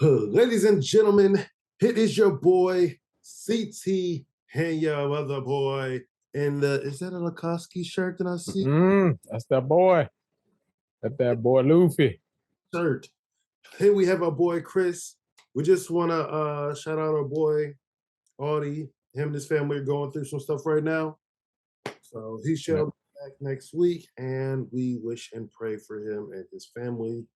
Ladies and gentlemen, it is your boy CT and your other boy in is that a Lakoski shirt that I see? That's that boy. That's that boy Luffy. Shirt. Here we have our boy Chris. We just want to shout out our boy Audie. Him and his family are going through some stuff right now. So he shall be back next week, and we wish and pray for him and his family.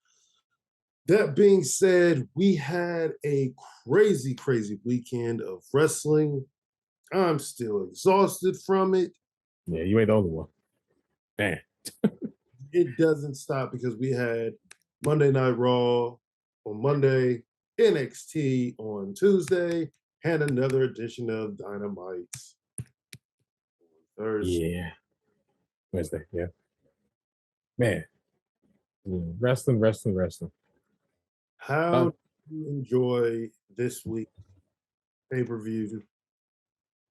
That being said, we had a crazy weekend of wrestling. I'm still exhausted from it. Yeah, you ain't the only one. Man. It doesn't stop because we had Monday Night Raw on Monday, NXT on Tuesday, and another edition of Dynamite on Thursday. Yeah. Wednesday, yeah. Man. Wrestling. How do you enjoy this week pay-per-view?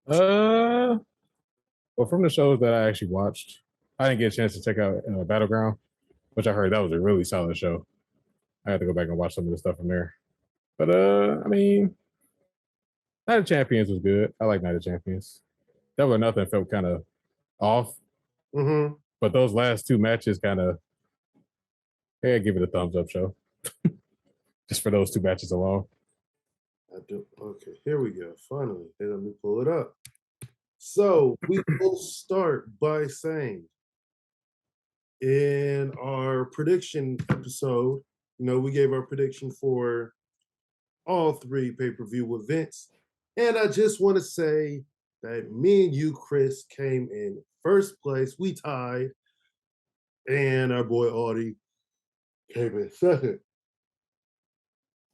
Well, from the shows that I actually watched, I didn't get a chance to check out Battleground, which I heard that was a really solid show. I had to go back and watch some of the stuff from there. But I mean, Night of Champions was good. I like Night of Champions. Double or Nothing felt kind of off. Mm-hmm. But those last two matches kind of, hey, give it a thumbs up show. Just for those two matches alone. I do. Okay, here we go. Finally, let me pull it up. So we will start by saying in our prediction episode, we gave our prediction for all three pay-per-view events. And I just want to say that me and you, Chris, came in first place. We tied. And our boy Audie came in second.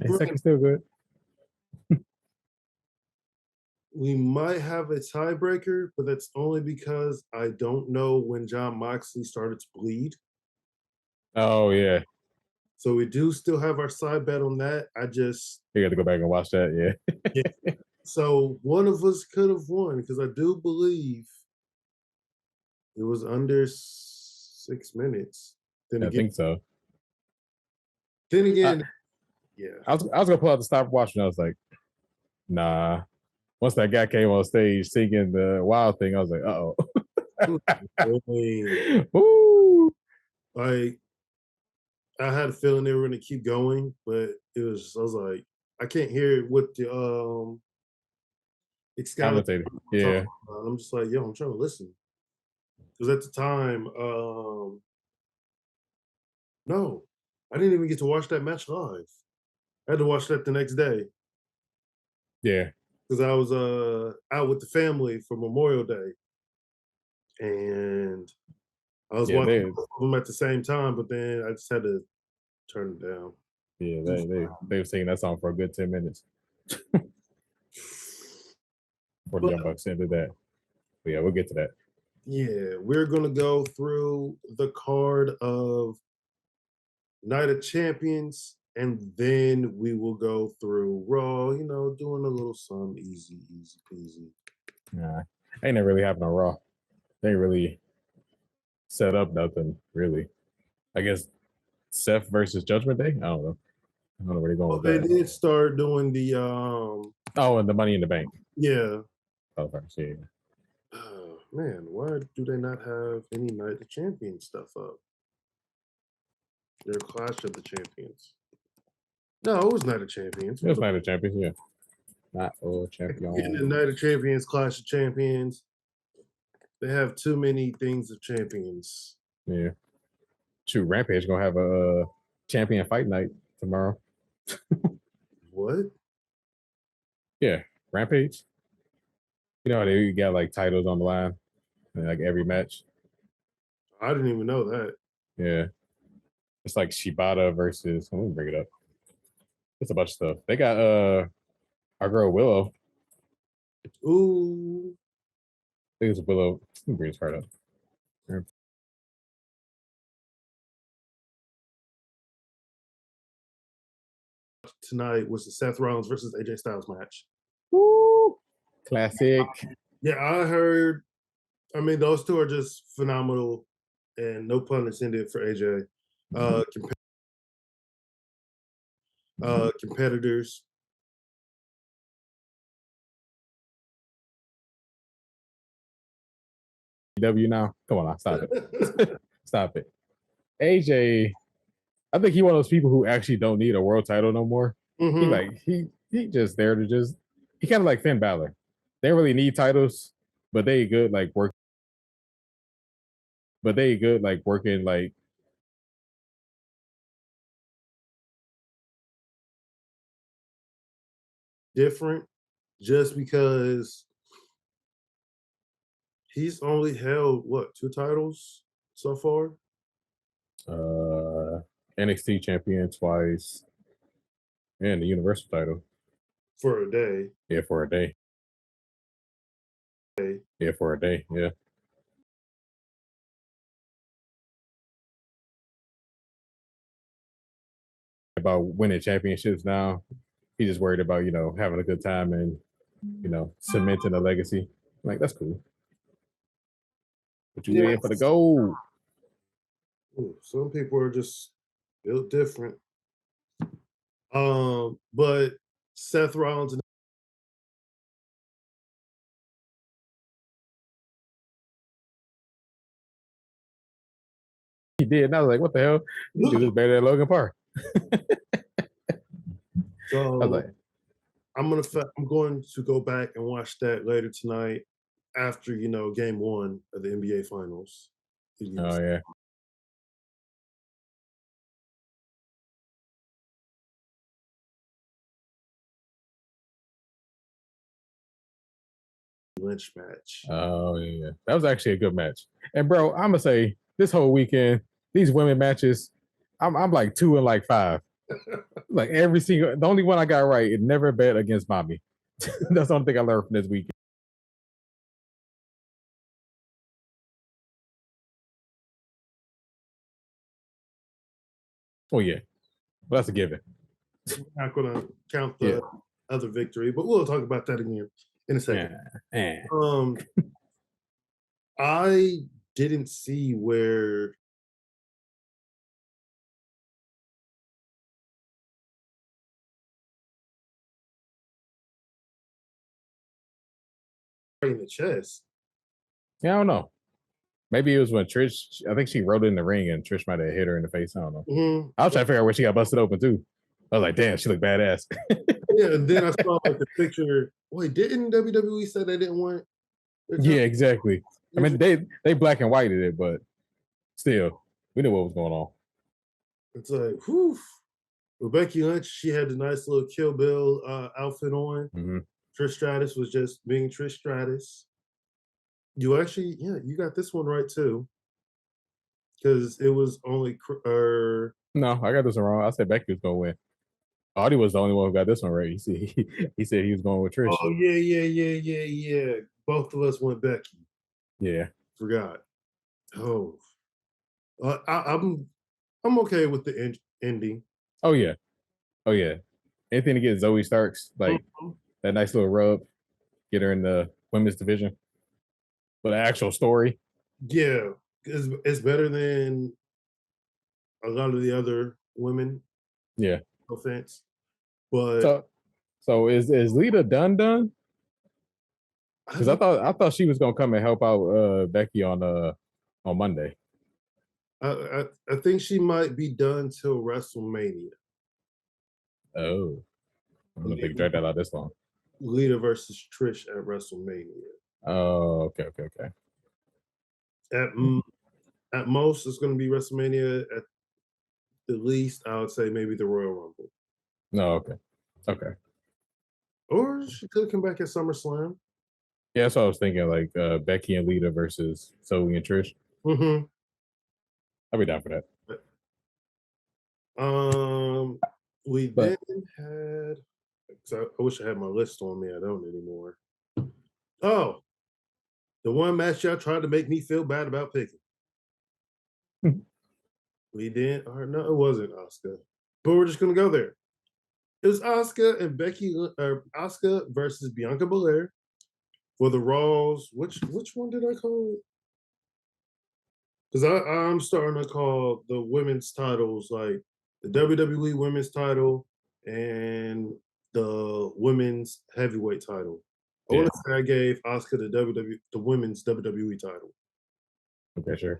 And second still good. We might have a tiebreaker, but that's only because I don't know when Jon Moxley started to bleed. Oh, yeah. So we do still have our side bet on that. You got to go back and watch that, yeah. So one of us could have won because I do believe it was under 6 minutes. I think so. Then again, yeah. I was going to pull out the stopwatch and I was like, nah. Once that guy came on stage singing the Wild Thing, I was like, uh-oh. Woo! Like, I had a feeling they were going to keep going, but I was like, I can't hear what the Commentator. Yeah. I'm just like, yo, I'm trying to listen. Because at the time, no, I didn't even get to watch that match live. I had to watch that the next day. Yeah. Because I was out with the family for Memorial Day. And I was watching both of them at the same time, but then I just had to turn it down. Yeah, they were singing that song for a good 10 minutes. Before the Young Bucks ended that. But yeah, we'll get to that. Yeah, we're going to go through the card of Night of Champions, and then we will go through Raw, doing a little some easy peasy. Nah, ain't that really happened on Raw. They ain't really set up nothing, really. I guess Seth versus Judgment Day? I don't know where they're going with that. They did start doing the and the Money in the Bank. Yeah. Oh, first, yeah. Oh, man, why do they not have any Night of Champions stuff up? Their Clash of the Champions. No, it was Night of Champions. It was Night of Champions, yeah. Not all champions. Getting the Night of Champions, Clash of Champions. They have too many things of champions. Yeah. Shoot, Rampage gonna have a champion fight night tomorrow. What? Yeah, Rampage. You know, they got like titles on the line, like every match. I didn't even know that. Yeah. It's like Shibata versus, let me bring it up. It's a bunch of stuff. They got our girl Willow. Ooh. I think it's Willow. Let me bring his card up. Tonight was the Seth Rollins versus AJ Styles match. Woo! Classic. Yeah, I heard. I mean, those two are just phenomenal, and no pun intended for AJ. competitors. AEW now. Come on, now, stop it. Stop it. AJ, I think he one of those people who actually don't need a world title no more. Mm-hmm. He just there to just he kind of like Finn Balor. They don't really need titles, but they good like work. But they good like working like Different, just because he's only held what 2 titles so far uh NXT champion twice and the Universal title. for a day. Yeah, for a day. Yeah, for a day. Yeah. About winning championships now. He's just worried about, having a good time and, cementing a legacy. Like, that's cool. But you Yeah, in for the gold. some people are just built different. But Seth Rollins and He did. And I was like, what the hell? He do this better than Logan Paul. I was so like, I'm going to go back and watch that later tonight after game 1 of the NBA Finals. oh yeah. Lynch match. Oh yeah. That was actually a good match. And bro, I'm gonna say this whole weekend, these women matches, I'm like 2 and like 5. Like every single the only one I got right, it never bet against mommy. That's the only thing I learned from this weekend. Oh yeah. Well, that's a given. Not going to count Yeah. the other victory, but we'll talk about that again in a second. Yeah. I didn't see where in the chest. Yeah, I don't know. Maybe it was when Trish, I think she rode in the ring and Trish might have hit her in the face. I don't know. Mm-hmm. I was trying to figure out where she got busted open too. I was like, damn, she looked badass. Yeah, and then I saw like the picture. Wait, didn't WWE say they didn't want? Yeah, exactly. I mean, they black and whited it, but still, we knew what was going on. It's like, whew. With Becky Lynch, she had the nice little Kill Bill outfit on. Mm-hmm. Trish Stratus was just being Trish Stratus. You actually, yeah, you got this one right too, because it was only. No, I got this one wrong. I said Becky was gonna win. Audie was the only one who got this one right. He said he was going with Trish. Oh yeah. Both of us went Becky. Yeah. Forgot. Oh, I'm okay with the ending. Oh yeah. Oh yeah. Anything to get Zoe Starks, like that nice little rub, get her in the women's division. But an actual story. Yeah, it's better than a lot of the other women. Yeah. No offense, but So is Lita done? Because I thought she was gonna come and help out Becky on Monday. I think she might be done till WrestleMania. Oh, I don't know if they can drag that out this long. Lita versus Trish at WrestleMania. Oh, okay. At most, it's going to be WrestleMania. At the least, I would say maybe the Royal Rumble. No, okay. Or she could come back at SummerSlam. Yeah, that's what I was thinking. Like Becky and Lita versus Zoe and Trish. Mm-hmm. I'd be down for that. We then had. So I wish I had my list on me. I don't anymore. Oh, the one match y'all tried to make me feel bad about picking. We didn't. Or no, it wasn't Asuka. But we're just gonna go there. It was Asuka and Becky. Asuka versus Bianca Belair for the Raws. Which one did I call it? Because I'm starting to call the women's titles like the WWE Women's Title and the women's heavyweight title. I Yeah. want to say I gave Asuka the women's WWE title. Okay, sure.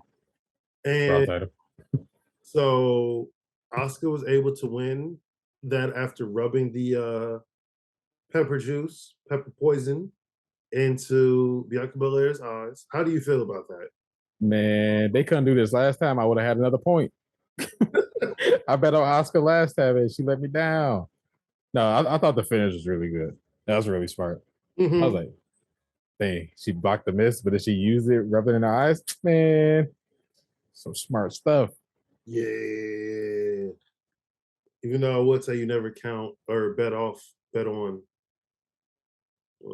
Raw And title. so Asuka was able to win that after rubbing the pepper poison into Bianca Belair's eyes. How do you feel about that? Man, they couldn't do this last time. I would have had another point. I bet on Oscar last time and she let me down. No, I thought the finish was really good. That was really smart. I was like, dang, she blocked the miss, but then she used it, rubbing in her eyes. Man, some smart stuff. Yeah. Even though I would say you never count or bet on.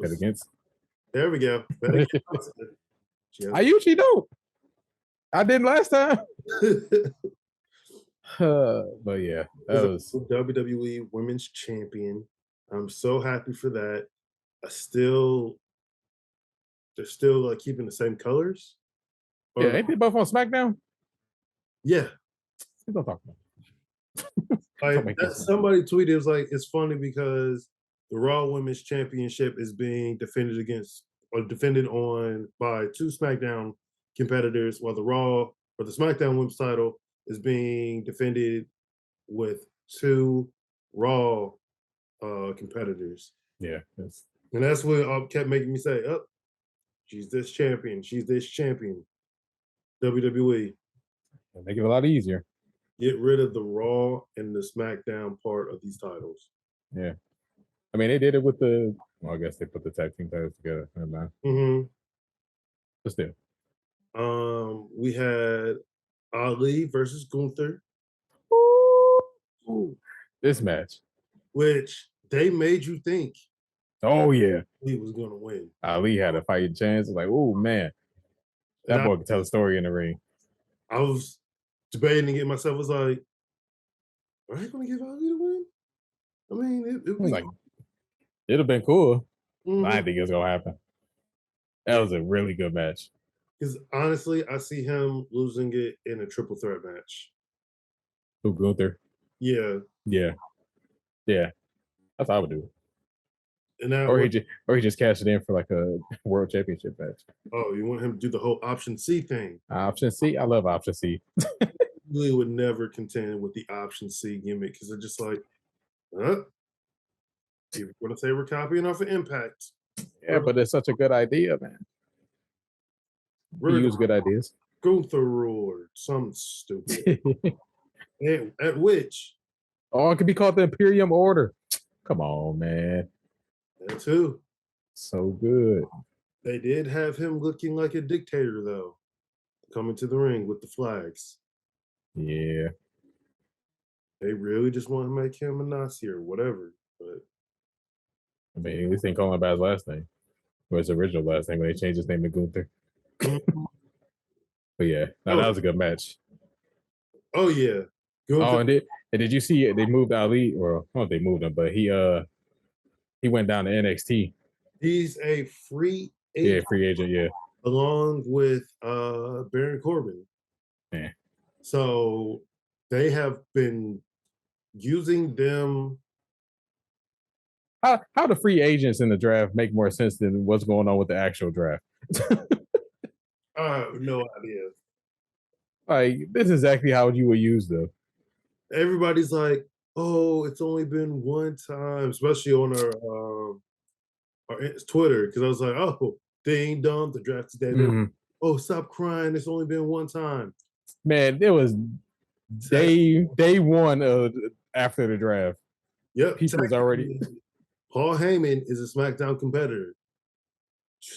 Bet against. There we go. Bet against. I usually don't. I didn't last time. But yeah, that was WWE Women's Champion. I'm so happy for that. They're still like keeping the same colors. yeah. Ain't they both on SmackDown? Yeah. Don't talk about Somebody tweeted, it was like, it's funny because the Raw Women's Championship is being defended on by two SmackDown competitors, while the SmackDown Women's title is being defended with two Raw competitors. Yeah. And that's what kept making me say, oh, she's this champion. She's this champion. WWE. Make it a lot easier. Get rid of the Raw and the SmackDown part of these titles. Yeah. I mean, they did it with I guess they put the tag team titles together. But still. We had Ali versus Gunther. Ooh. This match. Which they made you think. Oh, yeah. He was going to win. Ali had a fighting chance. Like, oh, man. That boy could tell a story in the ring. I was debating it myself. I was like, are they going to give Ali the win? I mean, it'd have been cool. I didn't think it was going to happen. That was a really good match. Because honestly, I see him losing it in a triple threat match. Who, Gunther? Yeah. Yeah. Yeah. That's how I would do it. And now or he just cashed it in for like a world championship match. Oh, you want him to do the whole option C thing? Option C? I love option C. Really would never contend with the option C gimmick because they're just like, huh? You're going to say we're copying off of Impact. Yeah, but it's such a good idea, man. We use good ideas. Gunther roared, something stupid. And at which? Oh, it could be called the Imperium Order. Come on, man. That too. So good. They did have him looking like a dictator, though, coming to the ring with the flags. Yeah. They really just want to make him a Nazi or whatever. But I mean, at least they ain't calling him by his last name. Or his original last name when they changed his name to Gunther. But yeah, that was a good match. Oh yeah. Gunther. And did you see it? They moved Ali, or they moved him, but he went down to NXT. He's a free agent. Yeah, free agent, yeah. Along with Baron Corbin. Yeah. So they have been using them. How the free agents in the draft make more sense than what's going on with the actual draft? I have no idea. Like, this is exactly how you would use them. Everybody's like, oh, it's only been one time, especially on our Twitter, because I was like, oh, ding dong, the draft is dead. Oh, stop crying. It's only been one time. Man, it was day one after the draft. Yep. People was already. Paul Heyman is a SmackDown competitor.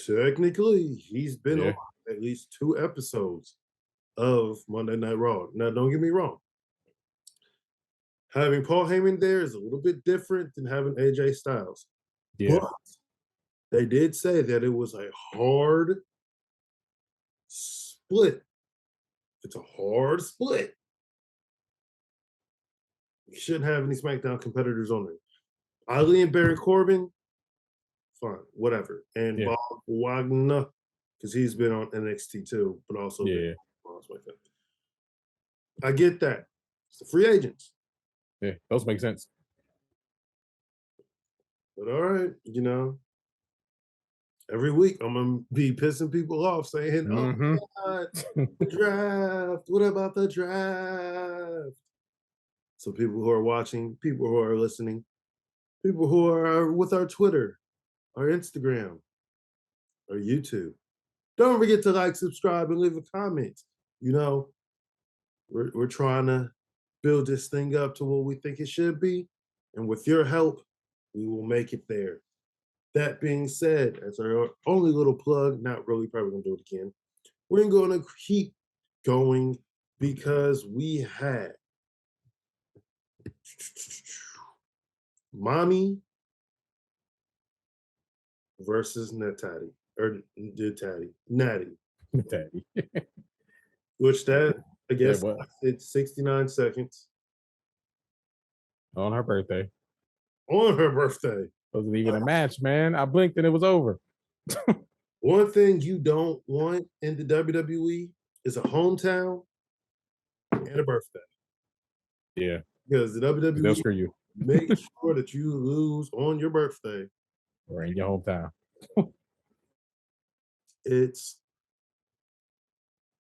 Technically, he's been on at least 2 episodes of Monday Night Raw. Now, don't get me wrong. Having Paul Heyman there is a little bit different than having AJ Styles. Yeah. But they did say that it was a hard split. It's a hard split. You shouldn't have any SmackDown competitors on there. Ali and Baron Corbin, fine, whatever. And Bob Wagner, because he's been on NXT too, but also I get that. It's the free agents. Yeah, those make sense. But all right, every week I'm gonna be pissing people off saying, "Oh Mm-hmm. my God, the draft. What about the draft?" So people who are watching, people who are listening, people who are with our Twitter, our Instagram, our YouTube. Don't forget to like, subscribe, and leave a comment. You know, we're trying to build this thing up to what we think it should be. And with your help, we will make it there. That being said, as our only little plug, not really, probably gonna do it again. We're gonna keep going because we had Mommy versus Natati, or Natty, Daddy. which that I Yeah, guess what? it's 69 seconds On her birthday. on her birthday. Wasn't even a match, man. I blinked and it was over. One thing you don't want in the WWE is a hometown and a birthday. Yeah. Because the They'll WWE screw you. make sure that you lose on your birthday. Or in your hometown. It's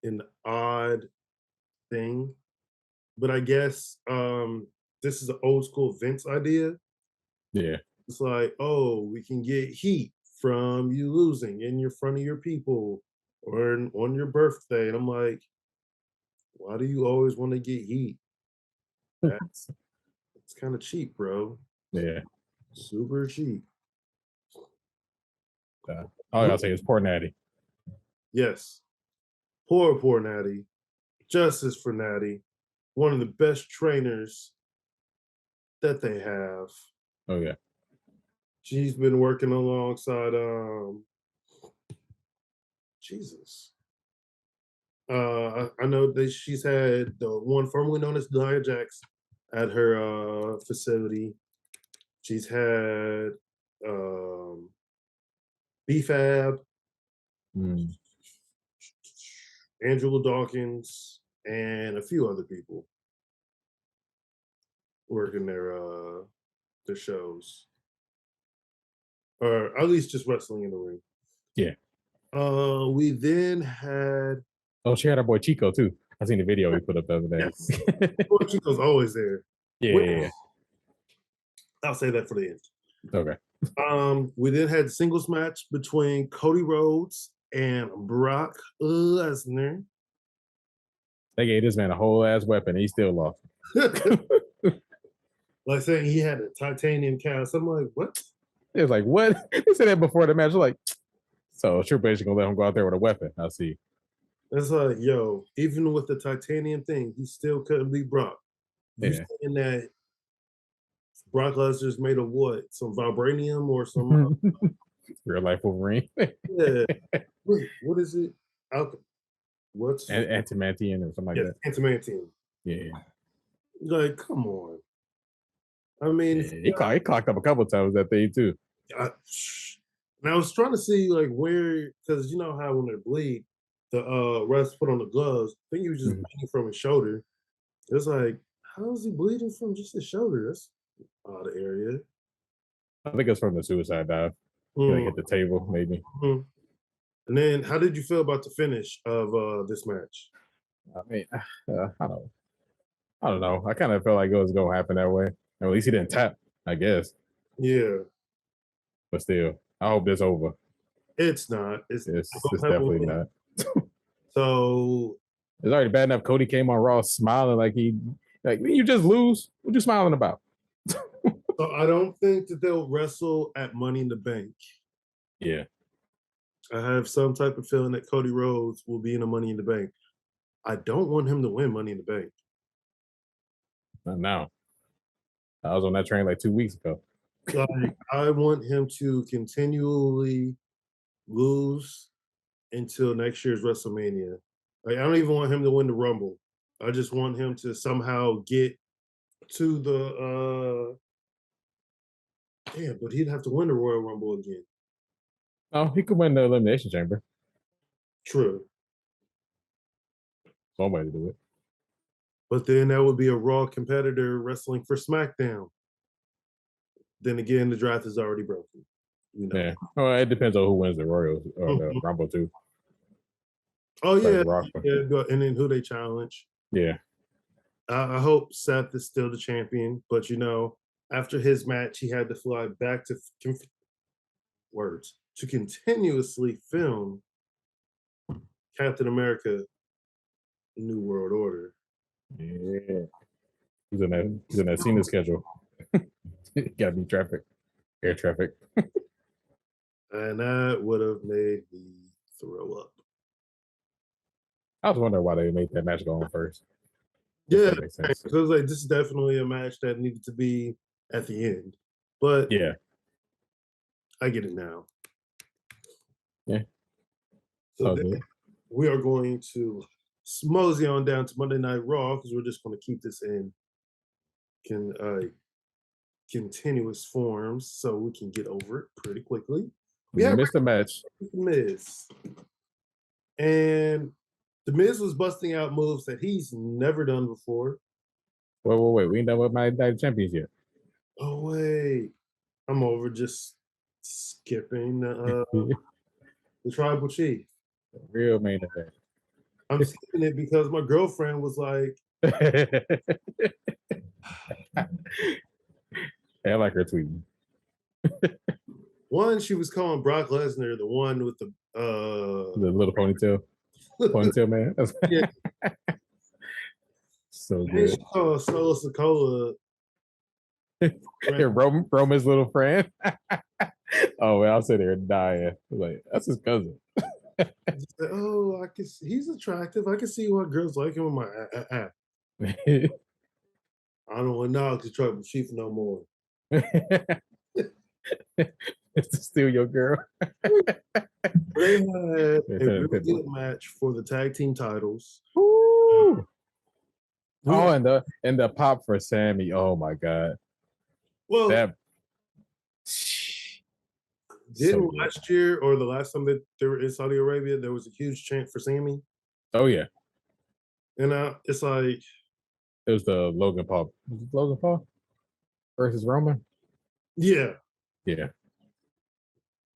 an odd thing, but I guess this is an old school Vince idea. Yeah. It's like, oh, we can get heat from you losing in your front of your people or on your birthday. And I'm like, why do you always want to get heat? That's it's kind of cheap, bro. Yeah. Super cheap. All I gotta say is poor Natty. Yes. Poor Natty. Justice for Natty. One of the best trainers that they have. Oh yeah. She's been working alongside Jesus. I know that she's had the one formerly known as Nia Jax at her facility. She's had BFAB, Mm. Angela Dawkins, and a few other people working their shows, or at least just wrestling in the ring. Yeah. We then had Oh, she had her boy Chico too. I seen the video he put up the other day. yes, Boy Chico's always there. Yeah. I'll say that for the end. Okay. We then had a singles match between Cody Rhodes and Brock Lesnar. They gave this man a whole ass weapon. And he still lost. Like saying he had a titanium cast. I'm like, what? It was like, what? They said that before the match. Like, so Triple H gonna let him go out there with a weapon. I see. It's like, yo, even with the titanium thing, he still couldn't beat Brock. You Yeah. saying that Brock Lesnar's made of what? Some vibranium or some? Real life Wolverine. Yeah. Wait, what is it? What's Antimantium or something like that. Antimantium. Yeah. Like, come on. I mean, Yeah, he clocked up a couple times that thing too. And I was trying to see like where, because you know how when they bleed, the refs put on the gloves. I think he was just bleeding from his shoulder. It's like, how is he bleeding from just his shoulder? That's odd area. I think it's from the suicide dive. He like hit the table, maybe. Mm-hmm. And then, how did you feel about the finish of this match? I mean, I don't know. I kind of felt like it was gonna happen that way. Or at least he didn't tap. I guess. Yeah, But still, I hope it's over. it's not. It's definitely not. So it's already bad enough. Cody came on Raw smiling like you just lose. What you smiling about? So I don't think that they'll wrestle at Money in the Bank. Yeah. I have some type of feeling that Cody Rhodes will be in a Money in the Bank. I don't want him to win Money in the Bank. Not now. I was on that train like 2 weeks ago. Like, I want him to continually lose until next year's WrestleMania. Like, I don't even want him to win the Rumble. I just want him to somehow get to the but he'd have to win the Royal Rumble again. Oh, he could win the Elimination Chamber. True. One way to do it. But then that would be a Raw competitor wrestling for SmackDown. then again, the draft is already broken. You know. Yeah. Well, it depends on who wins the Royals or the Rumble too. Oh yeah, Like yeah, and then who they challenge. Yeah. I hope Seth is still the champion, but after his match, he had to fly back to to continuously film Captain America: New World Order. Yeah. He's in that Cena schedule. Gotta be air traffic. And that would have made me throw up. I was wondering why they made that match go on first. Yeah, That makes sense. because like this is definitely a match that needed to be at the end. But Yeah. I get it now. Yeah. So we are going to mosey on down to Monday Night Raw because we're just going to keep this in continuous forms so we can get over it pretty quickly. We missed the match. Miz. And the Miz was busting out moves that he's never done before. Wait. We ain't done with my Night Champions yet. Oh, wait. I'm over just skipping the Tribal Chief. The real main event. I'm skipping it because my girlfriend was like, I like her tweeting. one, she was calling Brock Lesnar the one with the little ponytail man. Yeah. So good. She called Solo Sikoa Roman's little friend. Oh man, I'll sit there dying. Like, that's his cousin. Oh, he's attractive. I can see why girls like him with my app. I don't want to knock the Tribal Chief no more. It's to steal your girl. They had a really good match for the tag team titles. Ooh. Oh, and the pop for Sammy. Oh my god. Well, didn't last year or the last time that they were in Saudi Arabia, there was a huge chant for Sammy. Oh yeah. And it's like it was the Logan Paul. Was it Logan Paul versus Roman? Yeah. Yeah.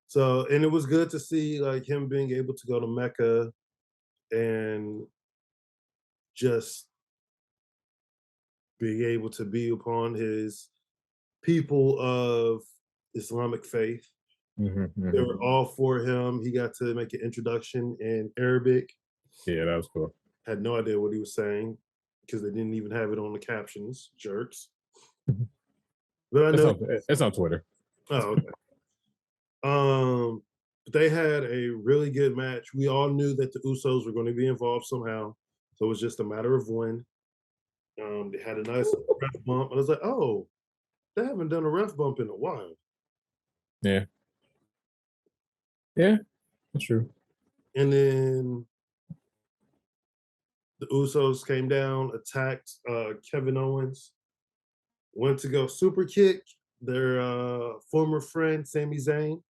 So, and it was good to see like him being able to go to Mecca and just being able to be upon his people of Islamic faith. Mm-hmm. They were all for him. He got to make an introduction in Arabic. Yeah, that was cool. Had no idea what he was saying because they didn't even have it on the captions. Jerks. But I know it's on Twitter. Oh, okay. But they had a really good match. We all knew that the Usos were going to be involved somehow, so it was just a matter of when. They had a nice ref bump. I was like, oh, they haven't done a ref bump in a while. Yeah. Yeah, that's true. And then the Usos came down, attacked Kevin Owens, went to go super kick their former friend, Sami Zayn.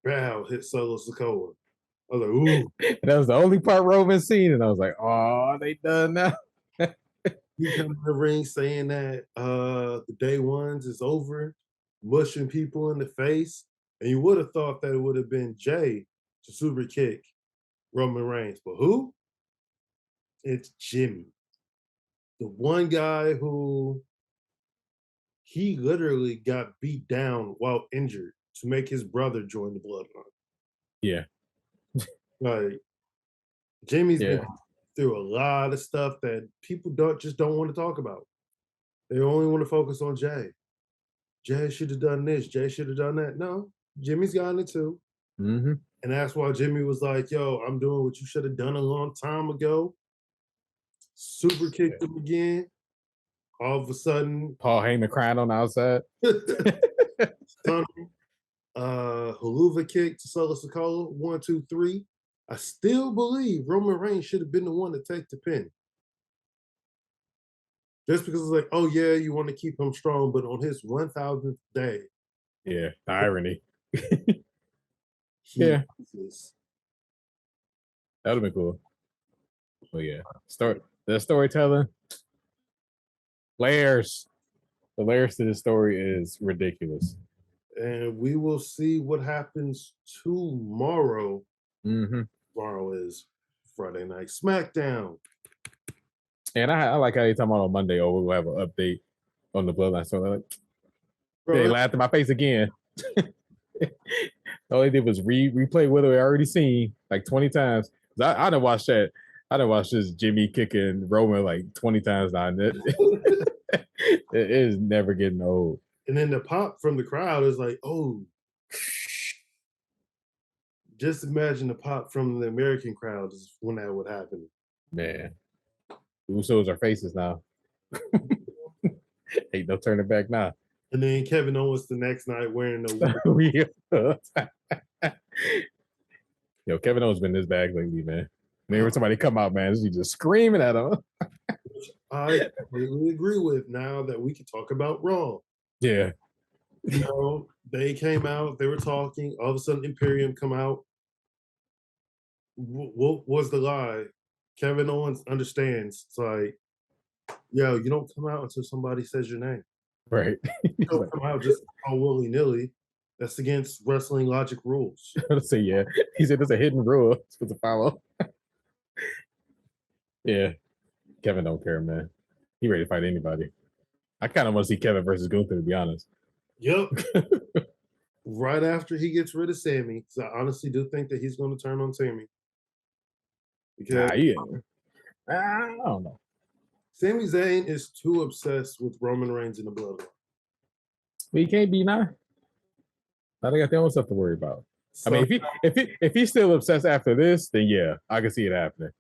Wow, hit Solo Sikoa. I was like, ooh. That was the only part Roman seen, and I was like, oh, they done now. He come in the ring saying that the day ones is over, mushing people in the face. And you would have thought that it would have been Jay to super kick Roman Reigns. But who? It's Jimmy. The one guy who he literally got beat down while injured to make his brother join the bloodline. Yeah. Like Jimmy's been through a lot of stuff that people don't want to talk about. They only want to focus on Jay. Jay should have done this. Jay should have done that. No, Jimmy's gotten it too. Mm-hmm. And that's why Jimmy was like, yo, I'm doing what you should have done a long time ago. Super kicked him again. All of a sudden, Paul Heyman crying on the outside. Haluva kick to Solo Sikoa. 1, 2, 3. I still believe Roman Reigns should have been the one to take the pin. Just because it's like, oh yeah, you want to keep him strong, but on his 1000th day. Yeah, the irony. Yeah. That would have been cool. But yeah, the storytelling. Layers. The layers to this story is ridiculous. And we will see what happens tomorrow. Mm-hmm. Tomorrow is Friday Night SmackDown. And I like how they talking about on Monday, oh, we'll have an update on the bloodline. So like, they laughed in my face again. All they did was replay what we already seen like 20 times. I done watched that. I done watched this Jimmy kicking Roman like 20 times now. It is never getting old. And then the pop from the crowd is like, oh, just imagine the pop from the American crowd is when that would happen. Man, Usos are faces now. Ain't no turning back now. And then Kevin Owens the next night wearing the Yo, Kevin Owens been in his bag lately, man. Whenever somebody come out, man, he's just screaming at him. I completely agree with now that we can talk about Raw. Yeah. You know, they came out, they were talking, all of a sudden Imperium come out. What was the lie? Kevin Owens understands. It's like, yo, you don't come out until somebody says your name. Right. You don't come out just all willy-nilly. That's against wrestling logic rules. So yeah, he said there's a hidden rule supposed to follow. Yeah, Kevin don't care, man. He ready to fight anybody. I kind of want to see Kevin versus Gunther, to be honest. Yep. Right after he gets rid of Sammy, because I honestly do think that he's going to turn on Sammy. Because I don't know. Sami Zayn is too obsessed with Roman Reigns and the Bloodline. But he can't be now. I think I got their own stuff to worry about. I mean, if he's still obsessed after this, then yeah, I can see it happening.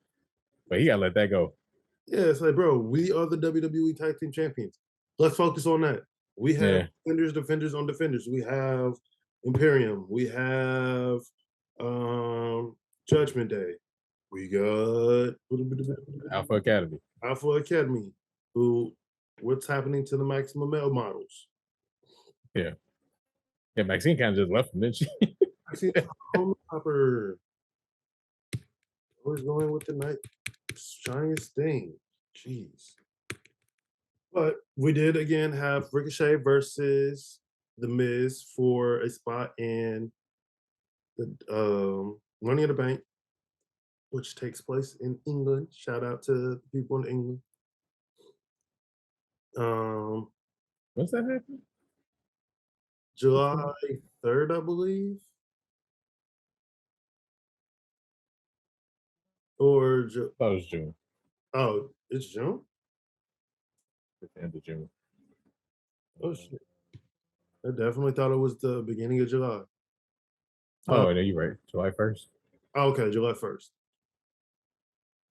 But he gotta let that go. Yeah, it's like, bro, we are the WWE Tag Team Champions. Let's focus on that. We have defenders on defenders. We have Imperium. We have Judgment Day. We got Alpha Academy. Alpha Academy. What's happening to the Maximum Male models? Yeah. Yeah, Maxine kind of just left him, didn't she? Maxine Hopper. Where's going with the night? Strongest thing. Jeez. But we did again have Ricochet versus The Miz for a spot in the Money in the Bank, which takes place in England. Shout out to the people in England. What's that happening? July 3rd, I believe. Or that was June. Oh, it's June? It's the end of June. Oh shit. I definitely thought it was the beginning of July. Oh, no, you're right. July 1st. Okay, July 1st.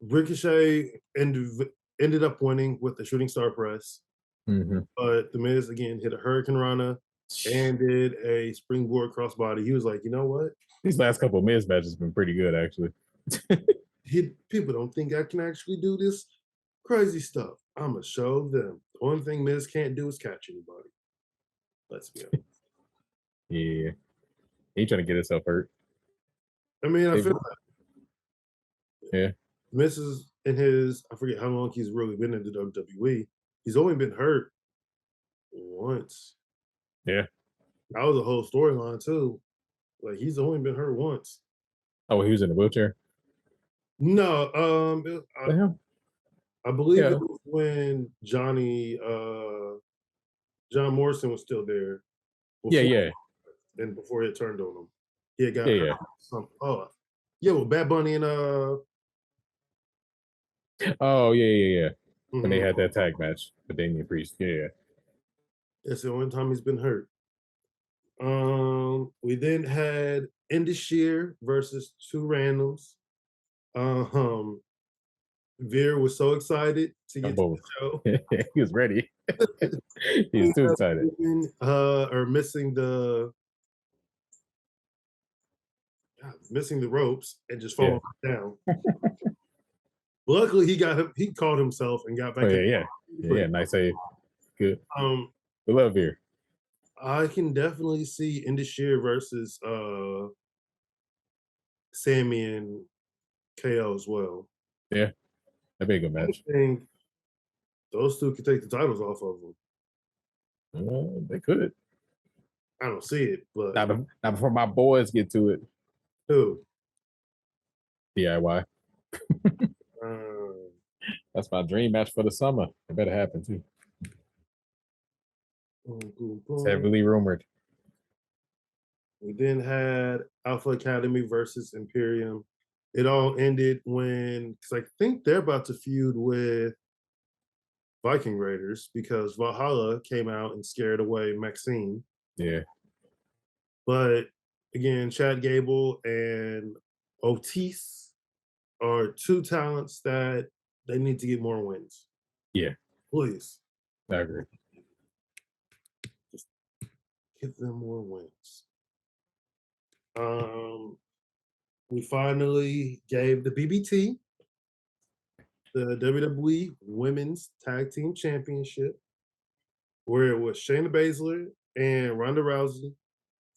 Ricochet ended up winning with the shooting star press. Mm-hmm. But The Miz again hit a Hurricane Rana and did a springboard crossbody. He was like, you know what? These last couple of Miz matches have been pretty good, actually. People don't think I can actually do this crazy stuff. I'm going to show them. The only thing Miz can't do is catch anybody. Let's be honest. Yeah. He trying to get himself hurt. I mean, I feel that. Yeah. Miz is in his, I forget how long he's really been in the WWE. He's only been hurt once. Yeah. That was a whole storyline, too. Like, he's only been hurt once. Oh, he was in the wheelchair? No, I believe it was when John Morrison was still there. Before, And before it turned on him. He had got with Bad Bunny and oh yeah. Mm-hmm. When they had that tag match with Damian Priest. Yeah. It's the only time he's been hurt. We then had Indus versus two randoms. Veer was so excited to get to the show. He was ready. He was too excited. Or missing the ropes and just falling down. Luckily, he caught himself and got back. Yeah, nice save. Good. We love Veer. I can definitely see Indus versus Sammy and KO as well. Yeah, that'd be a good match. I think those two could take the titles off of them. They could. I don't see it, but Not before my boys get to it. who? DIY. Um, That's my dream match for the summer. It better happen too. boom, boom, It's boom. heavily rumored. We then had Alpha Academy versus Imperium. It all ended when, because I think they're about to feud with Viking Raiders because Valhalla came out and scared away Maxine. Yeah. But again, Chad Gable and Otis are two talents that they need to get more wins. Yeah. Please. I agree. Just give them more wins. We finally gave the BBT the WWE Women's Tag Team Championship, where it was Shayna Baszler and Ronda Rousey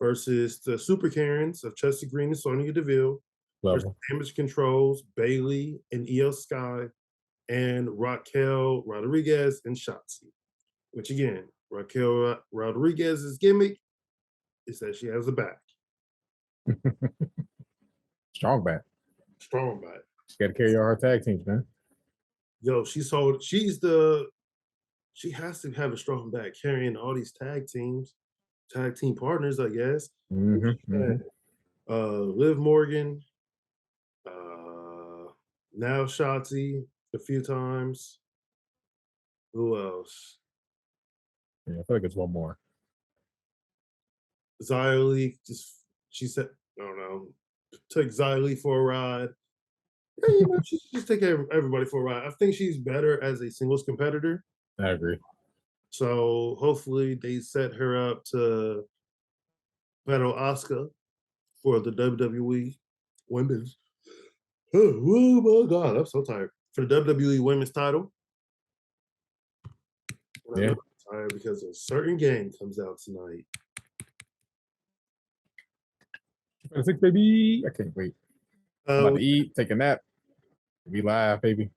versus the Super Karens of Chelsea Green and Sonya Deville versus Damage Controls, Bailey and Io Sky, and Raquel Rodriguez and Shotzi. Which again, Raquel Rodriguez's gimmick is that she has a back. Strong back. Strong back. She got to carry all her tag teams, man. Yo, she has to have a strong back carrying all these tag team partners, I guess. Liv Morgan, now Shotzi a few times. Who else? Yeah, I feel like it's one more. Xia Li, she said, I don't know, took Xia Li for a ride. Yeah, she should just take everybody for a ride. I think she's better as a singles competitor. I agree. So hopefully they set her up to battle Asuka for the WWE Women's. Oh my God, I'm so tired. For the WWE Women's title. Yeah. I'm tired because a certain game comes out tonight. 26, baby. I can't wait. I'm about to eat, take a nap. Be live, baby.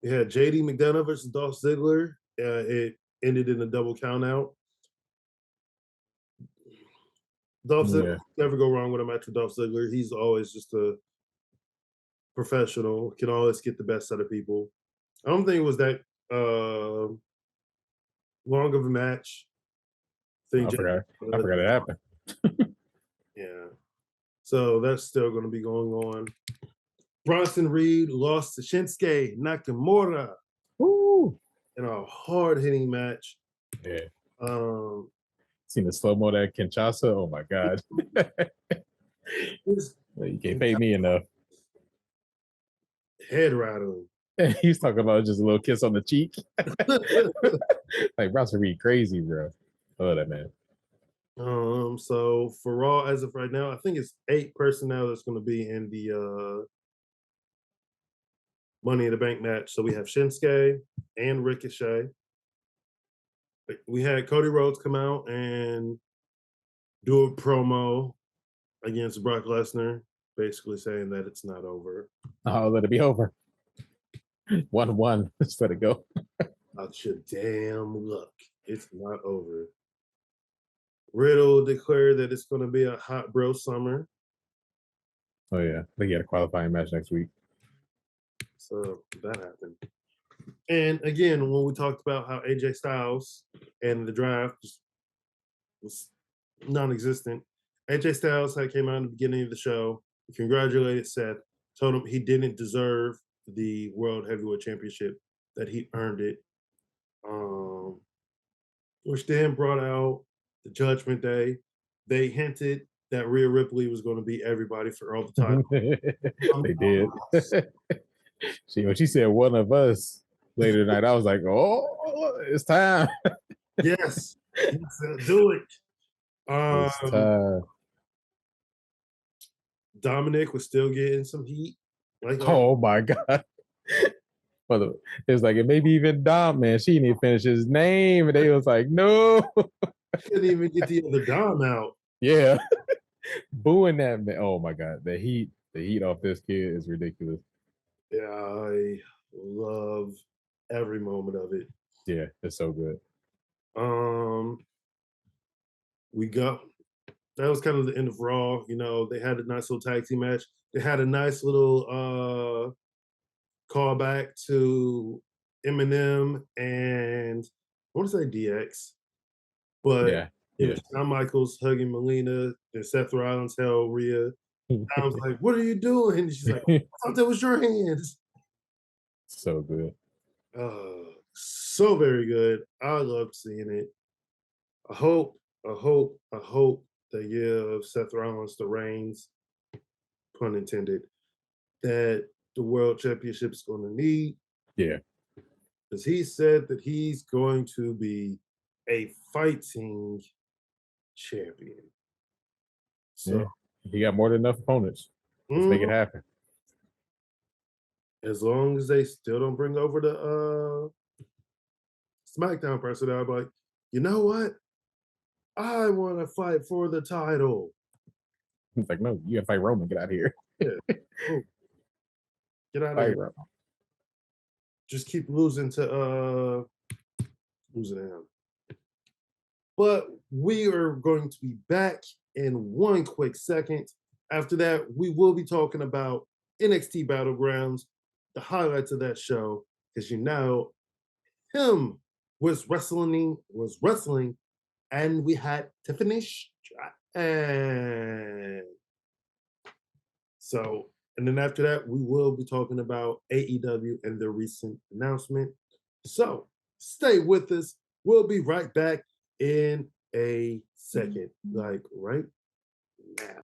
Yeah, JD McDonough versus Dolph Ziggler. It ended in a double count out. Dolph Ziggler, never go wrong with a match with Dolph Ziggler. He's always just a professional, can always get the best out of people. I don't think it was that long of a match. I forgot it happened. Yeah. So that's still going to be going on. Bronson Reed lost to Shinsuke Nakamura. Woo! In a hard-hitting match. Yeah. Seen the slow-mo that Kinshasa? Oh my God. You can't pay me enough. Head rattling. He's talking about just a little kiss on the cheek. Like Bronson Reed crazy, bro. Oh, that man. So for Raw, as of right now, I think it's 8 personnel that's going to be in the Money in the Bank match. So we have Shinsuke and Ricochet. We had Cody Rhodes come out and do a promo against Brock Lesnar, basically saying that it's not over. Oh, let it be over. 1-1. Just let it go. Out your damn luck. It's not over. Riddle declared that it's going to be a hot bro summer. Oh, yeah. They got a qualifying match next week. So that happened. And again, when we talked about how AJ Styles and the draft was non-existent, AJ Styles came out in the beginning of the show, congratulated Seth, told him he didn't deserve the World Heavyweight Championship, that he earned it. Which then brought out the Judgment Day. They hinted that Rhea Ripley was going to beat everybody for all the time. They did. When she said one of us later tonight, I was like, oh, it's time. Yes. Do it. It's time. Dominic was still getting some heat. Oh my God. It was like, it maybe even Dom, man. She didn't even finish his name. And they was like, no. Couldn't even get the other Dom out. Yeah. Booing that man. Oh my God. The heat off this kid is ridiculous. Yeah, I love every moment of it. Yeah, it's so good. We got that was kind of the end of Raw. You know, they had a nice little tag team match. They had a nice little callback to Eminem and I want to say DX, but it was Shawn Michaels hugging Melina, then Seth Rollins held Rhea. I was like, "What are you doing?" And she's like, "I thought that was your hands." So good. So very good. I love seeing it. I hope they give Seth Rollins the reins, pun intended, that the world championship is going to need. Yeah. Because he said that he's going to be a fighting champion. So yeah. He got more than enough opponents. Let's make it happen. As long as they still don't bring over the SmackDown person, I'll be like, you know what? I want to fight for the title. He's like, no, you gotta fight Roman. Get out of here. Yeah. Oh. Get out of Fight here. Roman. Just keep losing to him. But we are going to be back in one quick second. After that, we will be talking about NXT Battlegrounds, the highlights of that show, because you know him was wrestling, and we had to finish. And so, and then after that, we will be talking about AEW and their recent announcement. So stay with us. We'll be right back in a second, like right now.